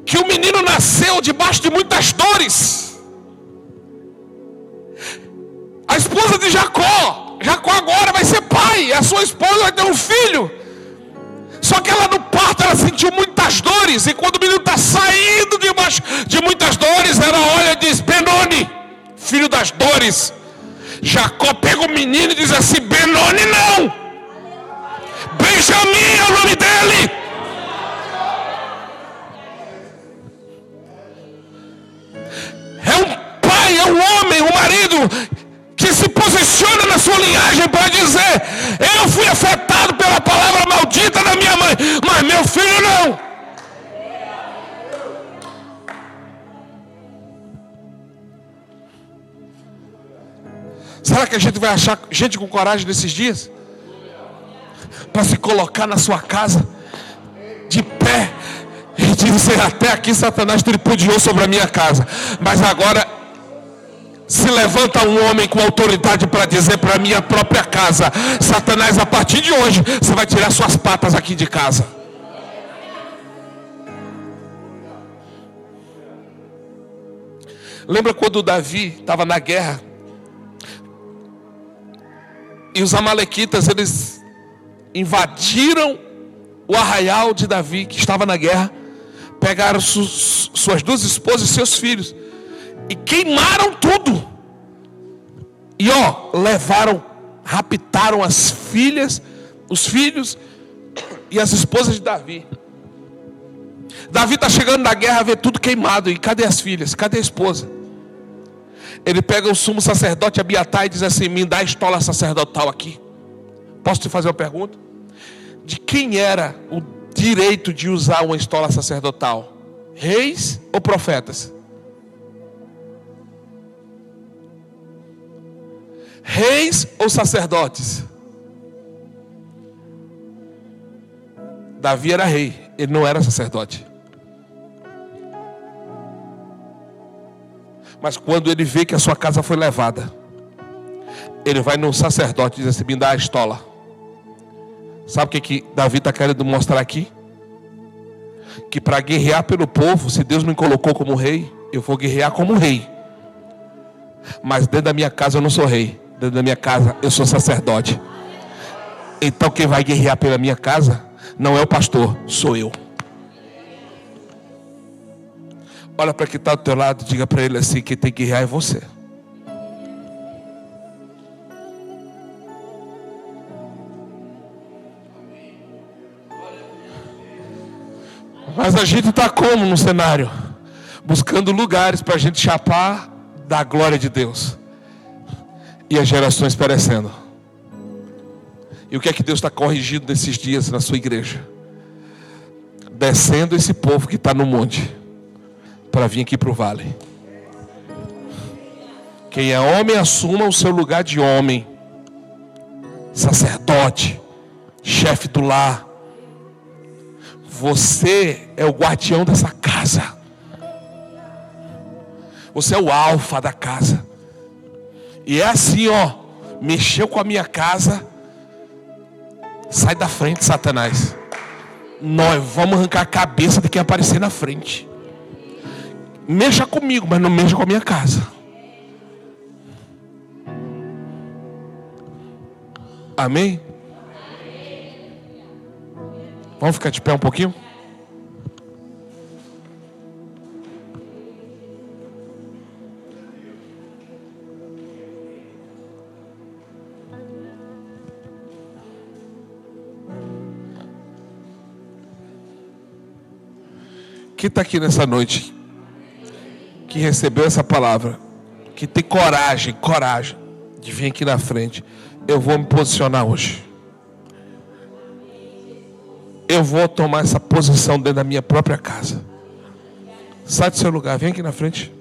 Que o menino nasceu debaixo de muitas dores. A esposa de Jacó agora vai ser pai. A sua esposa vai ter um filho. Só que ela no parto, ela sentiu muitas dores. E quando o menino está saindo debaixo de muitas dores, ela olha e diz: Benoni, filho das dores. Jacó pega o menino e diz assim: Benoni não, Benjamim é o nome dele. É um pai, é um homem, um marido que se posiciona na sua linhagem para dizer: eu fui afetado pela palavra maldita da minha mãe, mas meu filho não. Será que a gente vai achar gente com coragem nesses dias? Para se colocar na sua casa de pé e dizer: até aqui Satanás tripudiou sobre a minha casa, mas agora se levanta um homem com autoridade para dizer para a minha própria casa: Satanás, a partir de hoje você vai tirar suas patas aqui de casa. Lembra quando Davi estava na guerra e os amalequitas, eles invadiram o arraial de Davi, que estava na guerra, pegaram suas duas esposas e seus filhos e queimaram tudo. E levaram, raptaram as filhas, os filhos e as esposas de Davi. Davi está chegando na guerra, vê tudo queimado. E cadê as filhas? Cadê a esposa? Ele pega o sumo sacerdote Abiatar e diz assim: me dá a estola sacerdotal aqui. Posso te fazer uma pergunta? De quem era o direito de usar uma estola sacerdotal? Reis ou profetas? Reis ou sacerdotes? Davi era rei, ele não era sacerdote. Mas quando ele vê que a sua casa foi levada, ele vai no sacerdote e diz assim: me dá a estola. Sabe o que Davi está querendo mostrar aqui? Que para guerrear pelo povo, se Deus me colocou como rei, eu vou guerrear como rei. Mas dentro da minha casa eu não sou rei. Dentro da minha casa eu sou sacerdote. Então quem vai guerrear pela minha casa não é o pastor, sou eu. Olha para quem está do teu lado, diga para ele assim: quem tem que guerrear é você. Mas a gente está como no cenário? Buscando lugares para a gente chapar da glória de Deus. E as gerações perecendo. E o que é que Deus está corrigindo nesses dias na sua igreja? Descendo esse povo que está no monte para vir aqui para o vale. Quem é homem, assuma o seu lugar de homem. Sacerdote, chefe do lar. Você é o guardião dessa casa. Você é o alfa da casa. E é assim, mexeu com a minha casa, sai da frente, Satanás. Nós vamos arrancar a cabeça de quem aparecer na frente. Mexa comigo, mas não mexa com a minha casa. Amém? Vamos ficar de pé um pouquinho? Quem está aqui nessa noite, que recebeu essa palavra, que tem coragem de vir aqui na frente: eu vou me posicionar hoje. Eu vou tomar essa posição dentro da minha própria casa. Sai do seu lugar, vem aqui na frente.